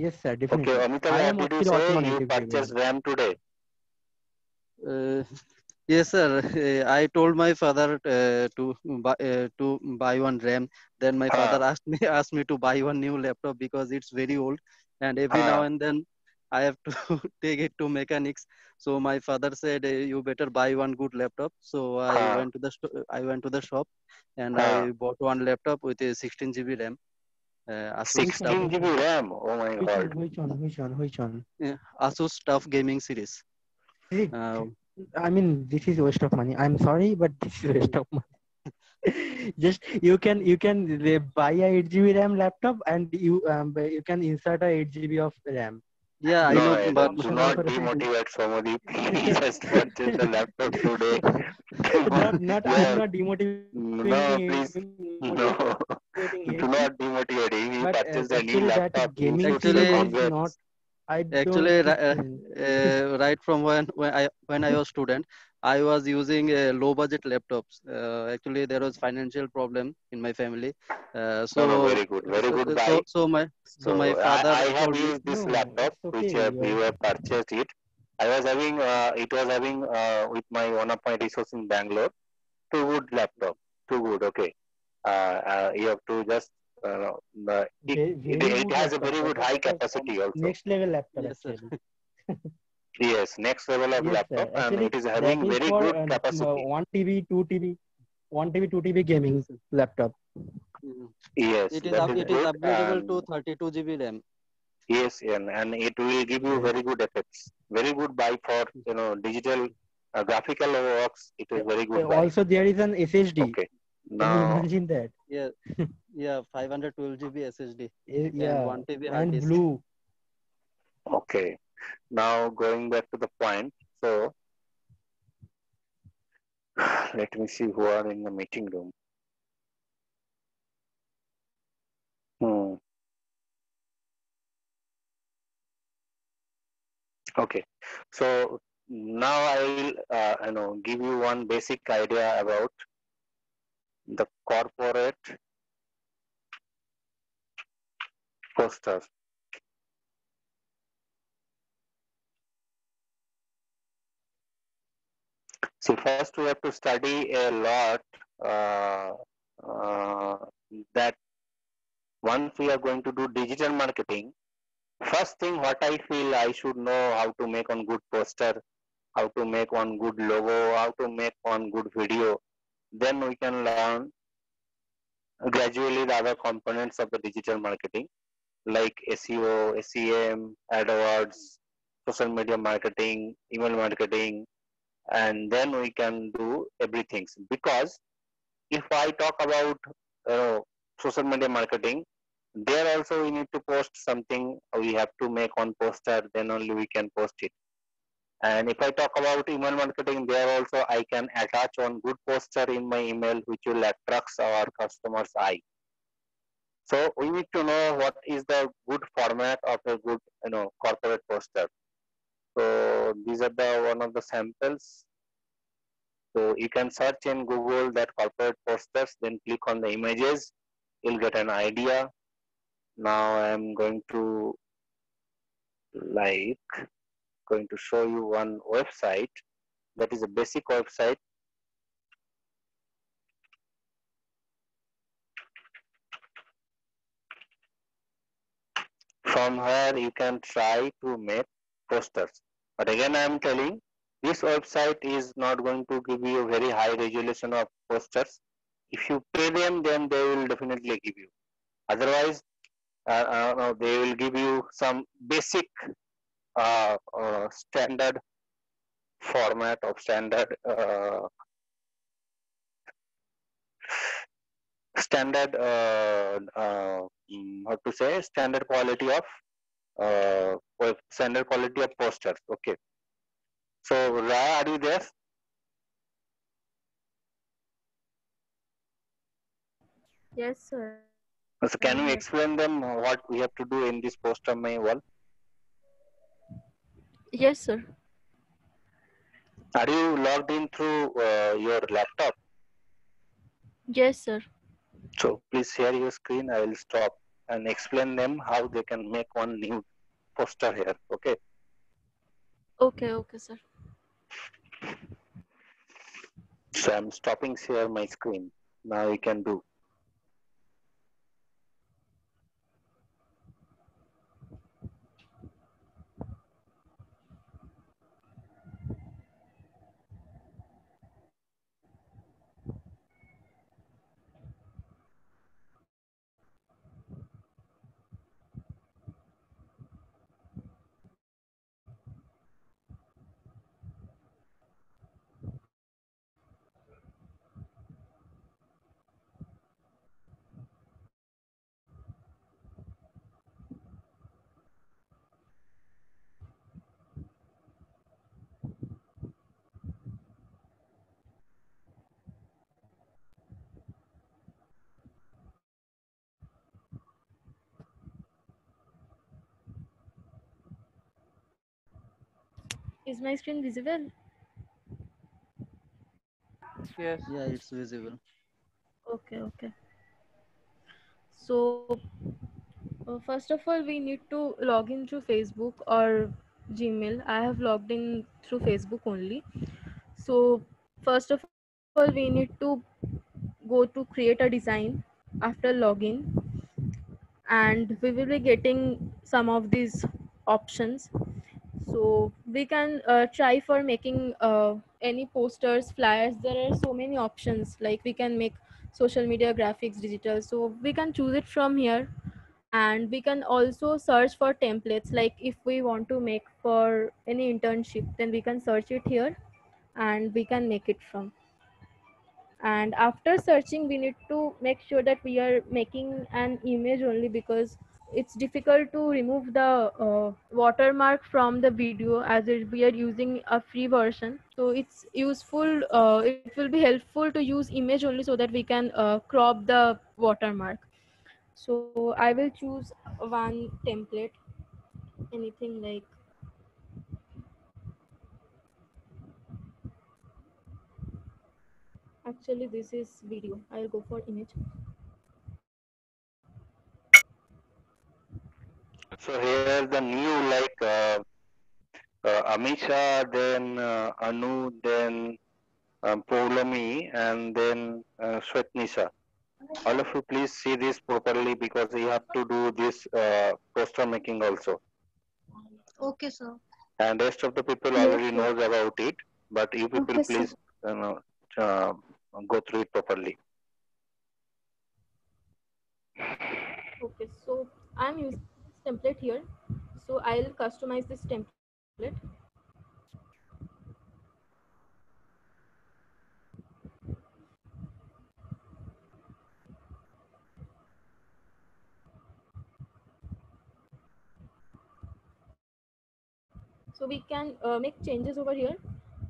yes sir, Okay, definitely. Amitabh, I what am did you still say? working on You 8 GB RAM. purchased RAM today? Yes sir, I told my father to buy one RAM. Then my father asked me to buy one new laptop because it's very old, and every now and then I have to take it to mechanics. So my father said, you better buy one good laptop. So I went to the shop and I bought one laptop with a 16 GB RAM. Asus TUF 16 GB RAM. Oh my God. Which one? Asus TUF gaming series. I mean, this is waste of money. I'm sorry, but this is waste of money. Just you can buy a 8 GB RAM laptop and you can insert a 8 GB of RAM. Yeah, I know, but Do not demotivate Somodi. He just purchased the laptop today. not Yeah. I'm not demotivating No, him. please. No. Do not demotivate him. He But purchased a new actually that laptop. You gaming should say series is congrats. not. I actually don't. right from when I was student, I was using low budget laptops. Actually there was financial problem in my family, so No, very good buy. so my father I have told me. used this No, laptop it's which okay. you have purchased it. I was having it was having with my one of my resource in Bangalore. Too good laptop, too good. Okay, you have to just it Very good has a laptop. very good That high is the capacity also. next level laptop Yes sir. actually. Yes, next level of Yes sir. laptop, and Actually, it is that having is very for good capacity. 1 TB, 2 TB, 1 TB, 2 TB gaming Yes, sir. laptop. Yes, It is that is it is good, upgradable and to 32 GB RAM. yes, and it will give you very good effects. Very good buy for digital graphical works. It is very good buy. Also, there is an SSD. Okay, Can you now imagine that? Yeah, 512 GB SSD and Yeah, 1 TB hard and disk. blue. okay, now going back to the point. So let me see who are in the meeting room. Okay, so now I will give you one basic idea about the corporate poster. See, first we have to study a lot uh, that once we are going to do digital marketing, first thing what I feel I should know how to make one good poster, how to make one good logo, how to make one good video. Then we can learn gradually the other components of the digital marketing like SEO, SEM, AdWords, social media marketing, email marketing, and then we can do everything. Because if I talk about social media marketing, there also we need to post something. We have to make one poster, then only we can post it. And if I talk about email marketing, there also I can attach one good poster in my email which will attract our customers' eye. So we need to know what is the good format of a good corporate poster. So these are the one of the samples. So you can search in Google that corporate posters, then click on the images, you'll get an idea. Now I'm going to show you one website that is a basic website. From here you can try to make posters. But again I am telling, this website is not going to give you a very high resolution of posters. If you pay them, then they will definitely give you. Otherwise, they will give you some basic standard format of standard standard how to say standard quality of standard quality of posters. Okay. So Raya, are you there? Yes, sir. So can you explain them what we have to do in this poster main wall? Yes, sir. Are you logged in through your laptop? Yes, sir. So please share your screen. I will stop and explain them how they can make one new poster here. Okay. Okay, okay, sir. So I'm stopping share my screen. Now we can do. Is my screen visible? Yes. Yeah, it's visible. Okay, okay. So, first of all, we need to log in through Facebook or Gmail. I have logged in through Facebook only. So, first of all, we need to go to create a design after login, and we will be getting some of these options. So we can try for making any posters, flyers. There are so many options, like we can make social media graphics, digital, so we can choose it from here. And we can also search for templates, like if we want to make for any internship, then we can search it here and we can make it from. And after searching, we need to make sure that we are making an image only, because it's difficult to remove the watermark from the video, as we are using a free version. So it's useful, it will be helpful to use image only, so that we can crop the watermark. So I will choose one template, anything like, actually this is video, I'll go for image. So here the new like Amisha, then Anu, then Paulami, and then Swetnisha. All of you please see this properly, because you have to do this poster making also. Okay, sir. And rest of the people Yes, already sir. knows about it, but you people Okay, sir. please you know, uh, go through it properly. Okay, so I'm using this template here. So I'll customize this template. So we can make changes over here.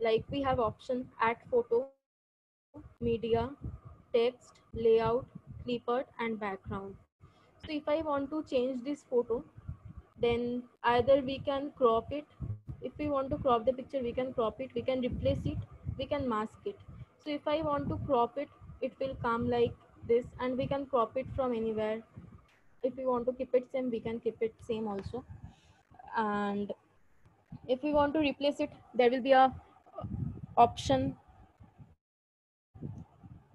Like we have option add photo, media, text, layout, clipart, and background. So if I want to change this photo, then either we can crop it. If we want to crop the picture, we can crop it, we can replace it, we can mask it. So if I want to crop it, it will come like this, and we can crop it from anywhere. If we want to keep it same, we can keep it same also. And if we want to replace it, there will be a option,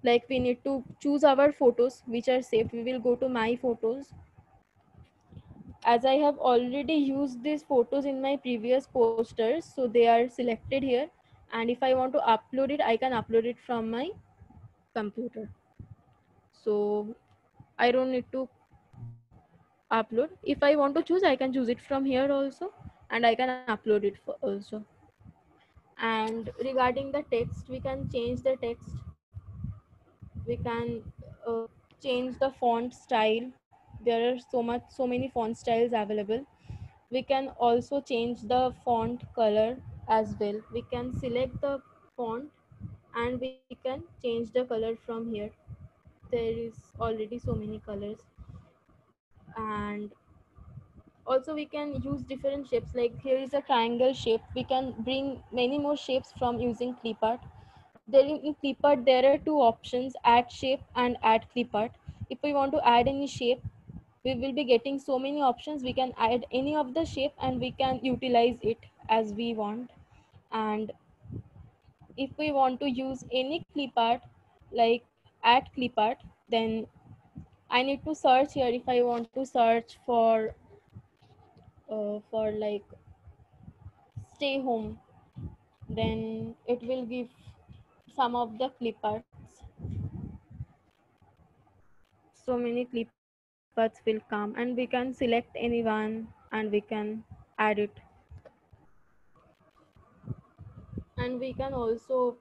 like we need to choose our photos which are saved. We will go to my photos, as I have already used these photos in my previous posters, so they are selected here. And if I want to upload it, I can upload it from my computer. So I don't need to upload. If I want to choose, I can choose it from here also, and I can upload it also. And regarding the text, we can change the text. We can change the font style. There are so many font styles available. We can also change the font color as well. We can select the font and we can change the color from here. There is already so many colors. And also we can use different shapes, like here is a triangle shape. We can bring many more shapes from using clipart. There in clipart there are two options, add shape and add clipart. If we want to add any shape, we will be getting so many options. We can add any of the shape and we can utilize it as we want. And if we want to use any clipart, like add clipart, then I need to search here. If I want to search for like stay home, then it will give some of the cliparts. So many cliparts will come and we can select any one and we can add it. And we can also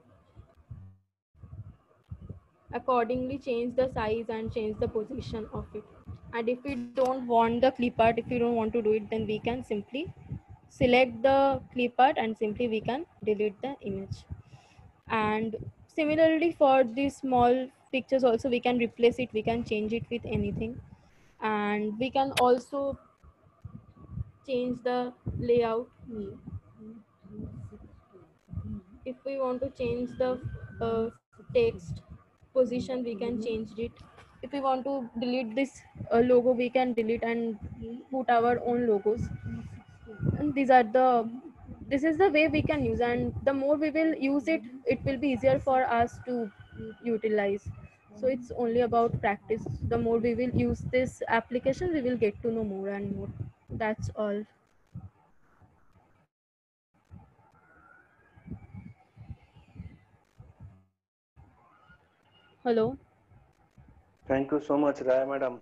accordingly change the size and change the position of it. And if we don't want the clipart, if we don't want to do it, then we can simply select the clipart and simply we can delete the image. And similarly for these small pictures also, we can replace it, we can change it with anything. And we can also change the layout. If we want to change the text position, we can change it. If we want to delete this logo, we can delete and put our own logos. And this is the way we can use, and the more we will use it, it will be easier for us to utilize. So it's only about practice. The more we will use this application, we will get to know more and more. That's all. Hello. Thank you so much, Raya madam.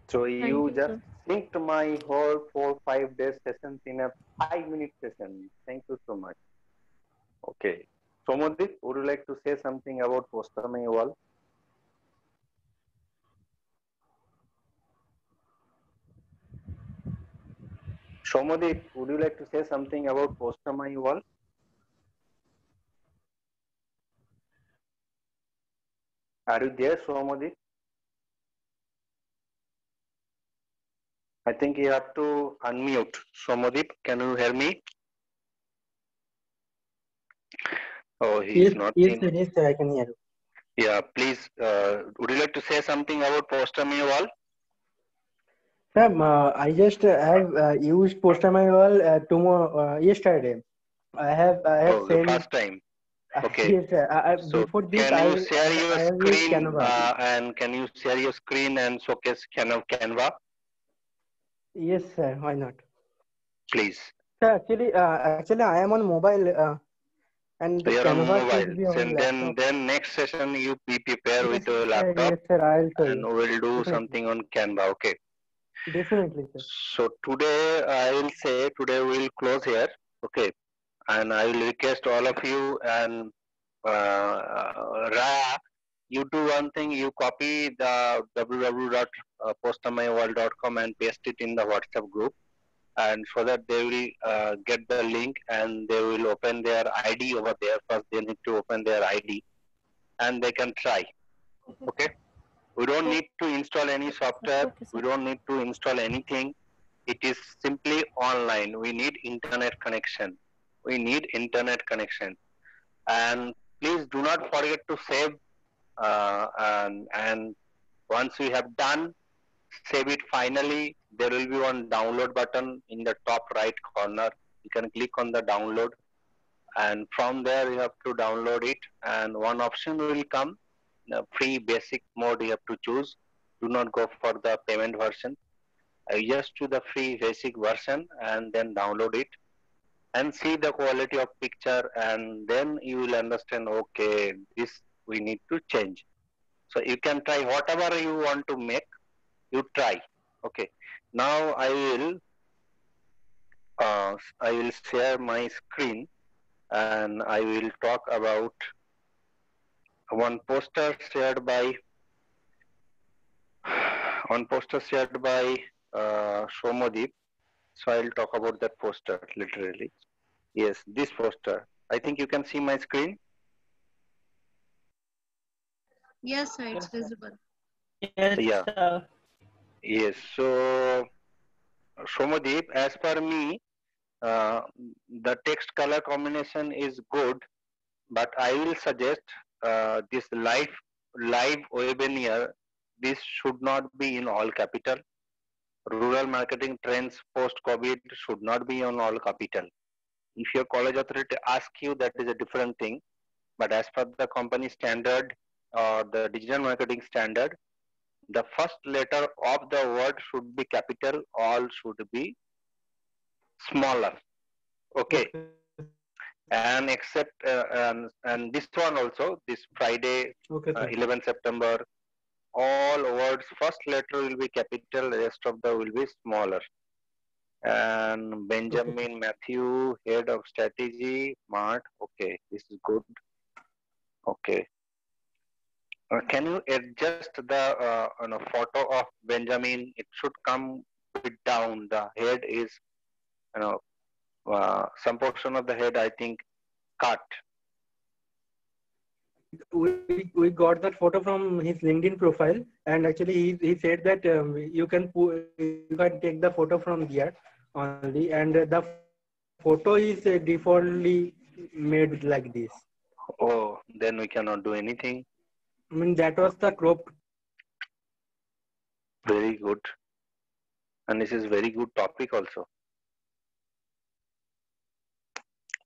So Thank you you, just sir. synced my whole 4-5 days sessions in a 5-minute session. Thank you so much. Okay. Somadip, would you like to say something about poster my wall? Somadip, would you like to say something about poster my wall? Are you there, Somadip? I think you have to unmute. Somadip, can you hear me? Oh, he is not in. Yes, sir, I can hear you. Yeah, please, would you like to say something about poster my wall? Sir, I just have used PosterMyWall tomorrow, yesterday. I have Oh, the sent. first time. Okay. Yes, sir. So Before this, can you share your I have used screen Canva. and can you share your screen and showcase Canva? Yes, sir. Why not? Please. Sir, actually, I am on mobile, and So you're on Canva mobile. should be on laptop. Then next session you be prepared Yes, with your sir. laptop Yes, sir. I'll show and you. we'll do Definitely. something on Canva. Okay. Definitely, sir. So today I will say today we'll close here. Okay. And I will request all of you and Raya, you do one thing, you copy the www.postermyworld.com and paste it in the WhatsApp group, and so that they will get the link and they will open their ID over there. First they need to open their ID and they can try. Okay. We don't need to install any software. We don't need to install anything. It is simply online. We need internet connection. We need internet connection. And please do not forget to save. And once we have done, save it finally. There will be one download button in the top right corner. You can click on the download, and from there you have to download it. And one option will come, the free basic mode you have to choose. Do not go for the payment version. just to the free basic version and then download it and see the quality of picture, and then you will understand, okay, this we need to change. So you can try whatever you want to make, you try. Okay, now I will share my screen and I will talk about one poster shared by Somadip. So I'll talk about that poster literally. Yes, this poster. I think you can see my screen. Yes, sir, it's visible. Yes, Yeah. sir. Yes. So Somadip, as per me, uh, the text color combination is good, but I will suggest this live webinar. This should not be in all capital. Rural marketing trends post COVID should not be on all capital. If your college authority asks you, that is a different thing. But as per the company standard or the digital marketing standard, the first letter of the word should be capital, all should be smaller. Okay. And except and this one also, this Friday, Okay, sir. 11 September, all words first letter will be capital, rest of the will be smaller. And Benjamin Matthew, head of strategy, Mart. Okay, this is good. Okay. Can you adjust the photo of Benjamin? It should come bit down. The head is, some portion of the head, I think, cut. We got that photo from his LinkedIn profile, and actually he said that you can take the photo from there only, and the photo is defaultly made like this. Oh, then we cannot do anything. I mean, that was the cropped. Very good. And this is very good topic also.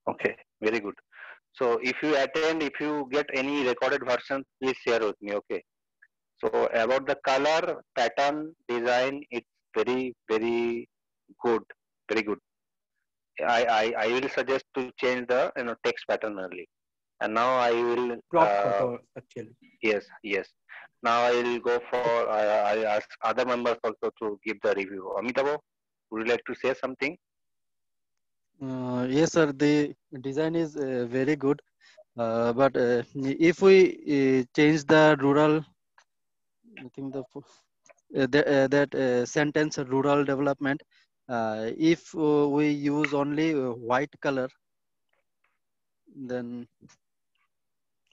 Okay, very good. So if you attend, if you get any recorded version, please share with me. Okay. So about the color, pattern, design, it's very, very good. Very good. I will suggest to change the text pattern early. And now I will Crop photo actually. Yes, yes. Now I will go for I ask other members also to give the review. Amitabh, would you like to say something? Yes, sir. The design is very good. But if we change the rural, I think that sentence rural development, if we use only white color, then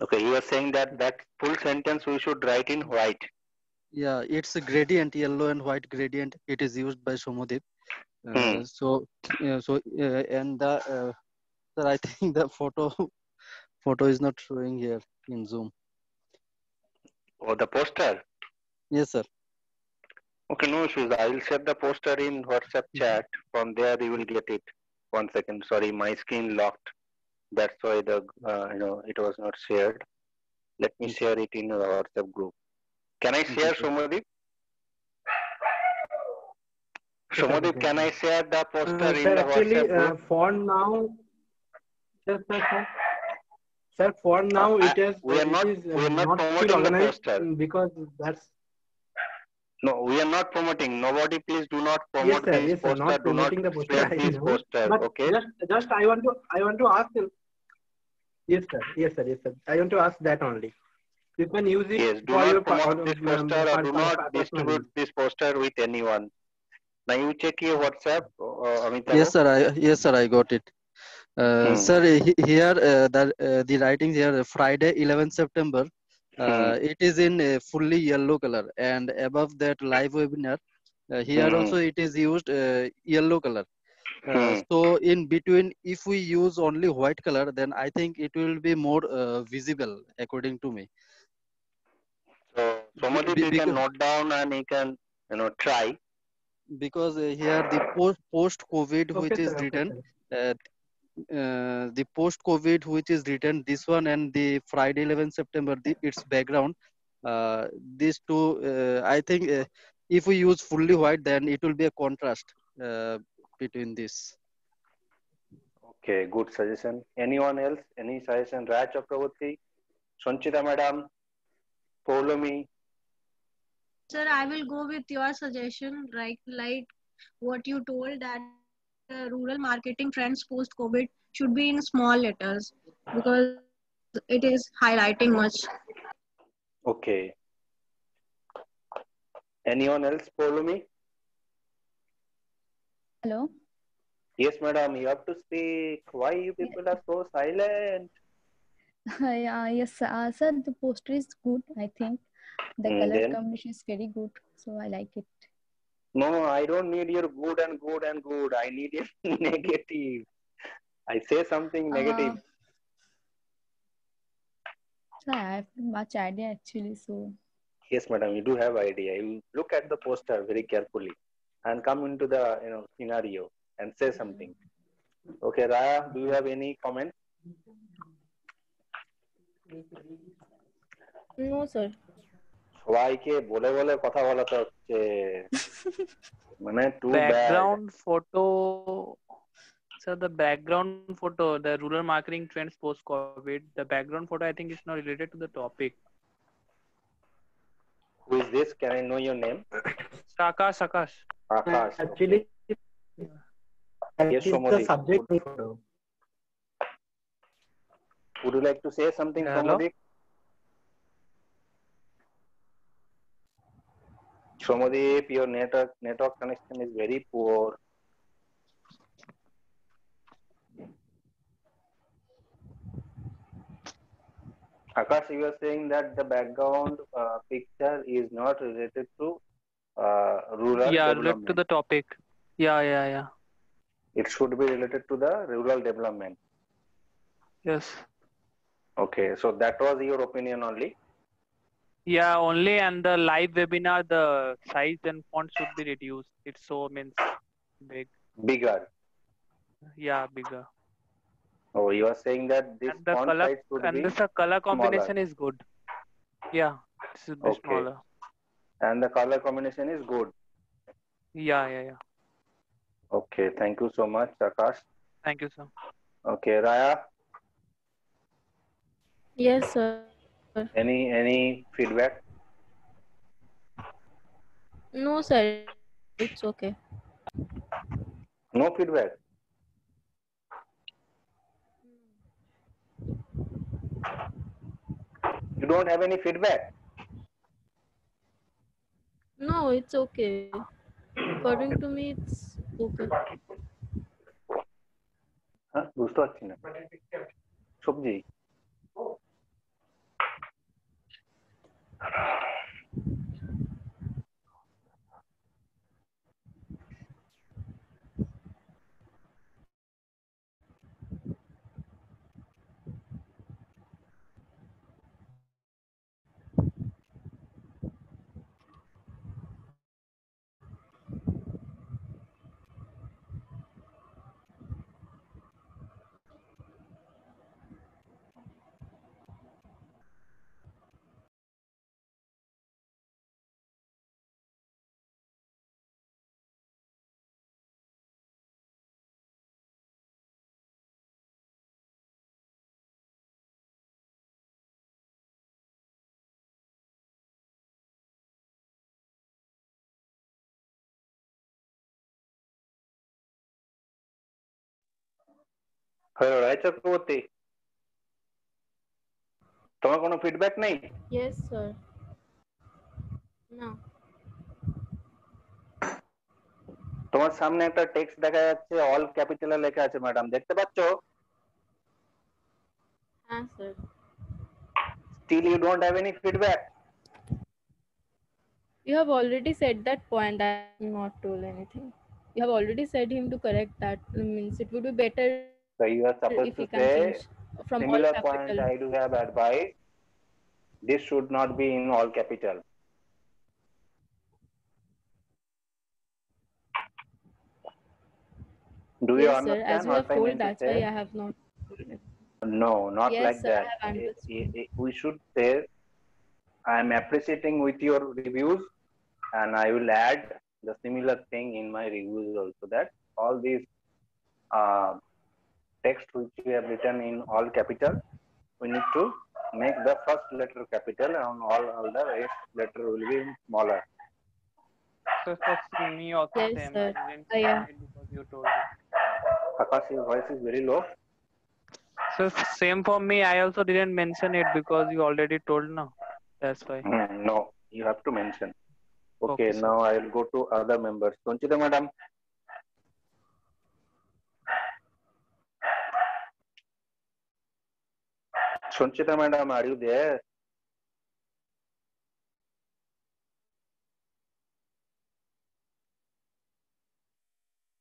Okay, you are saying that full sentence we should write in white. yeah, it's a gradient, yellow and white gradient. It is used by Somadip. So and the sir, I think the photo is not showing here in Zoom. Or the poster? Yes, sir. Okay, no issues. I will share the poster in WhatsApp chat. From there you will get it. 1 second. Sorry, my screen locked. That's why the it was not shared. Let me share it in the WhatsApp group. Can I share, Somadip? Somadip, can I share the poster in the WhatsApp group? For now, sir, for now it is not still organized because that's. No, we are not promoting. Nobody, please do not promote this poster. Not promoting the poster. Spread this poster. But okay. Just I want to ask. Yes, sir. I want to ask that only. You can use it. Yes, do not promote this poster or do not distribute this poster with anyone. Now you check your WhatsApp, Amitabh. Yes, sir. I got it. Sir, here the writing here Friday 11 September. It is in fully yellow color, and above that live webinar, here also it is used yellow color. So in between, if we use only white color, then I think it will be more visible, according to me. So Somadip, you can note down and you can try. Because here the post-COVID which is written, the post-COVID which is written, this one and the Friday 11 September, its background, these two, I think if we use fully white, then it will be a contrast between this. Okay, good suggestion. Anyone else? Any suggestion? Raj Chakraborty, Sanchita Madam, follow me. Sir, I will go with your suggestion, like what you told, that rural marketing trends post COVID should be in small letters because it is highlighting much. Okay. Anyone else follow me? Hello. Yes, madam, you have to speak. Why you people are so silent? Yeah, yes, sir. The poster is good. I think the color Then? combination is very good, so I like it. No, I don't need your good and good and good. I need your negative. I say something negative. So I have much idea actually. So Yes, madam, you do have idea. You look at the poster very carefully and come into the scenario and say something. Okay, Raya, do you have any comment? No, sir. সবাইকে বলে বলে কথা বলাতে হচ্ছে মানে too bad. Background photo. So the background photo, the rural marketing trends post COVID, the background photo I think is not related to the topic. Who is this? Can I know your name? Akash. Akash. Actually, Okay. Yes, is the Somodi. subject photo. Would you like to say something, Hello? Somodi? Somadeep, your network connection is very poor. Akash, you are saying that the background picture is not related to rural Yeah, development. related to the topic. Yeah. It should be related to the rural development. Yes. Okay, so that was your opinion only. Yeah, only, and the live webinar, the size and font should be reduced. It's so means big. Bigger. Yeah, bigger. Oh, you are saying that this And the font color size should and be this color combination smaller. is good. Yeah, it should be Okay. smaller. And the color combination is good. Yeah. Okay, thank you so much, Akash. Thank you, sir. Okay, Raya, Yes, sir. any feedback? No, sir. It's okay. No feedback. You don't have any feedback. No, it's okay. According to me, it's okay. হ্যাঁ বুঝতে পারছি না সবজি hello রায় চক্রবর্তী তোমার কোনো feedback নেই Yes, sir. No. তোমার সামনে একটা টেক্সট দেখা যাচ্ছে অল ক্যাপিটালে লেখা আছে ম্যাডাম দেখতে পাচ্ছো হ্যাঁ, sir. Still you don't have any feedback. You have already said that point. I have not told anything. You have already said him to correct that. Means it would be better So you are supposed if to he can say change from all similar capital. point I do have advice. This should not be in all capital. Do you Yes, sir. understand As you what have I told, meant to that's why say? I have not told it. No, not Yes, like sir, that. I have understood. We should say I am appreciating with your reviews and I will add the similar thing in my reviews also, that all these uh, text which we have written in all capital, we need to make the first letter capital and all the rest letter will be smaller. So for me also Yes, same. sir. I didn't Yeah. mention it because you told it. Akash, your voice is very low. So same for me. I also didn't mention it because you already told now. That's why. No, you have to mention. Okay, Okay, sir. now I will go to other members. Sanchita madam. Sanchita madam, are you there?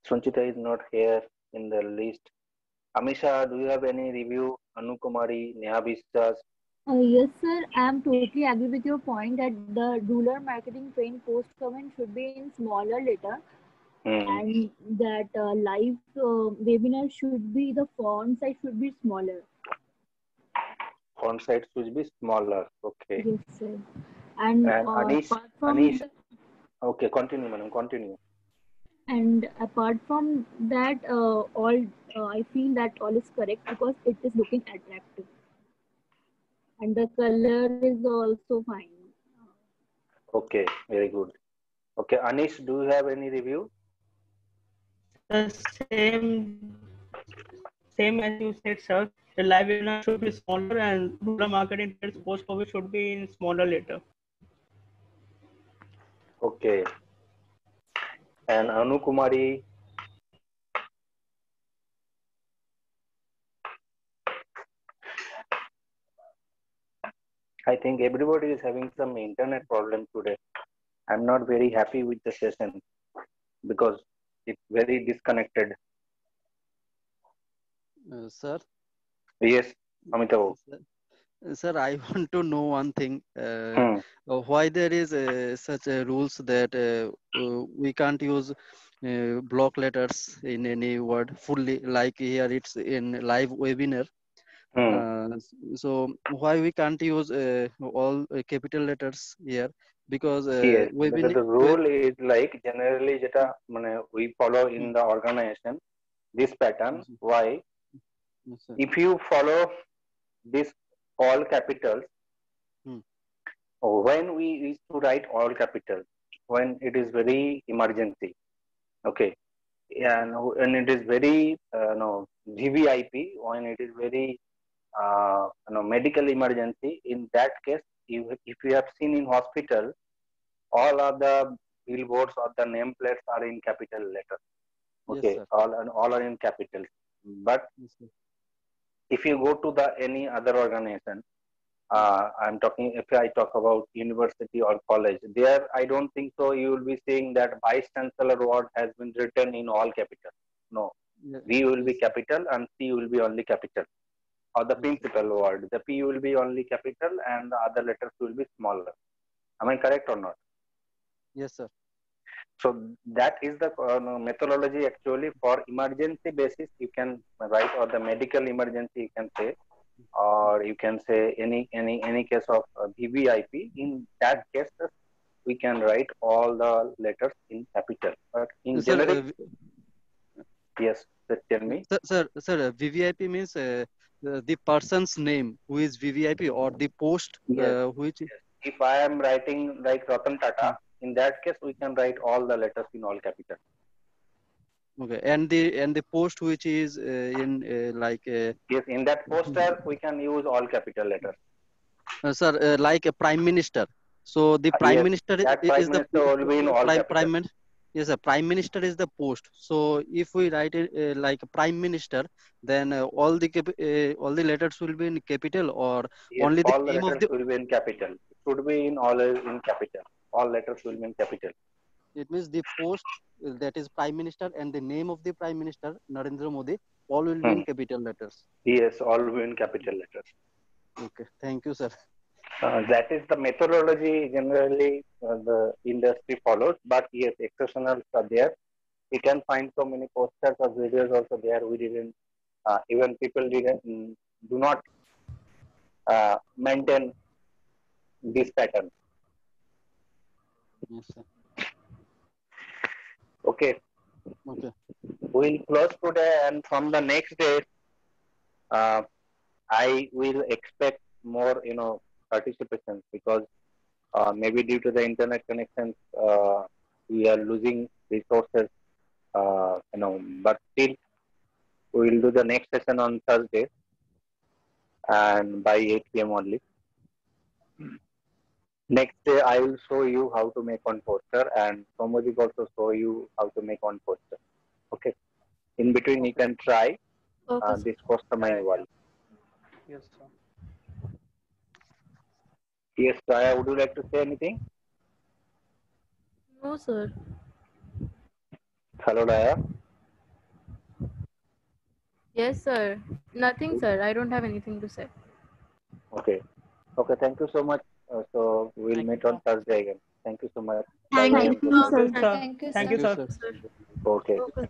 Sanchita is not here in the list. Amisha, do you have any review? Anu Kumari, Neha Vistas. Yes, sir. I'm totally agree with your point that the ruler marketing train post comment should be in smaller letter, and that live webinar should be the font size should be smaller. Font size should be smaller. Okay. Yes, sir. And And Anish, apart from Anish. the, Okay, continue, madam. Continue. and apart from that, all I feel that all is correct because it is looking attractive, and the color is also fine. Okay, very good. Okay, Anish, do you have any review? The same as you said, sir. The live webinar should be smaller and rural marketing trends post-COVID should be in smaller letter. Okay. And Anu Kumari. I think everybody is having some internet problem today. I'm not very happy with the session because it's very disconnected. Sir. Yes, Amitabh. Sir, I want to know one thing. Why there is such rules that we can't use block letters in any word fully, like here it's in live webinar. So why we can't use all capital letters here? Because Yes, because the rule is like generally we follow in the organization this pattern. Why? If you follow this all capitals, when we used to write all capitals, when it is very emergency, okay, and when it is very VVIP, when it is very medical emergency, in that case, if you have seen in hospital, all of the billboards or the nameplates are in capital letters. Okay, yes, all are in capitals. But if you go to the any other organization, I'm talking, if I talk about university or college, there I don't think so. You will be seeing that Vice Chancellor word has been written in all capital. No, V will be capital and C will be only capital. Or the principal word, the P will be only capital and the other letters will be smaller. Am I correct or not? Yes, sir. So that is the methodology actually for emergency basis. You can write, or the medical emergency you can say, or you can say any case of VVIP. In that case, we can write all the letters in capital. But in generic, yes, tell me. Sir, VVIP means the person's name who is VVIP, or the post which. If I am writing like Ratan Tata, in that case we can write all the letters in all capital. Okay, and the post which is in yes, in that poster we can use all capital letters. Sir, like a prime minister. So the prime minister is the will be in all capital. Yes, sir. Prime minister is the post. So if we write it like prime minister, then all the letters will be in capital, or only the all name the of letters the. will be in capital. It should be in all in capital. All letters will be in capital. It means the post, that is prime minister, and the name of the prime minister, Narendra Modi, all will be in capital letters. Yes, all will be in capital letters. Okay, thank you, sir. That is the methodology generally the industry follows, but yes, exceptionals are there. You can find so many posters or videos also there. We didn't, even people didn't, do not maintain this pattern. Yes, sir. Okay. Okay. We'll close today, and from the next day, I will expect more, participation, because maybe due to the internet connections, we are losing resources, but still we will do the next session on Thursday and by 8 p.m. only. Next day, I will show you how to make one poster, and Somojik also show you how to make one poster. Okay. In between, you can try Okay, this customizing wall. Yes, sir. Yes, Raya, would you like to say anything? no, sir. Hello, Raya. Yes, sir. Nothing, sir. I don't have anything to say. Okay. Okay, thank you so much. So we'll Thank meet you, on sir. Thursday again. Thank you so much. Thank Bye-bye you. and good night. Sir. Thank Thank you, Thank sir. you, Thank you, sir. sir. Okay. Okay.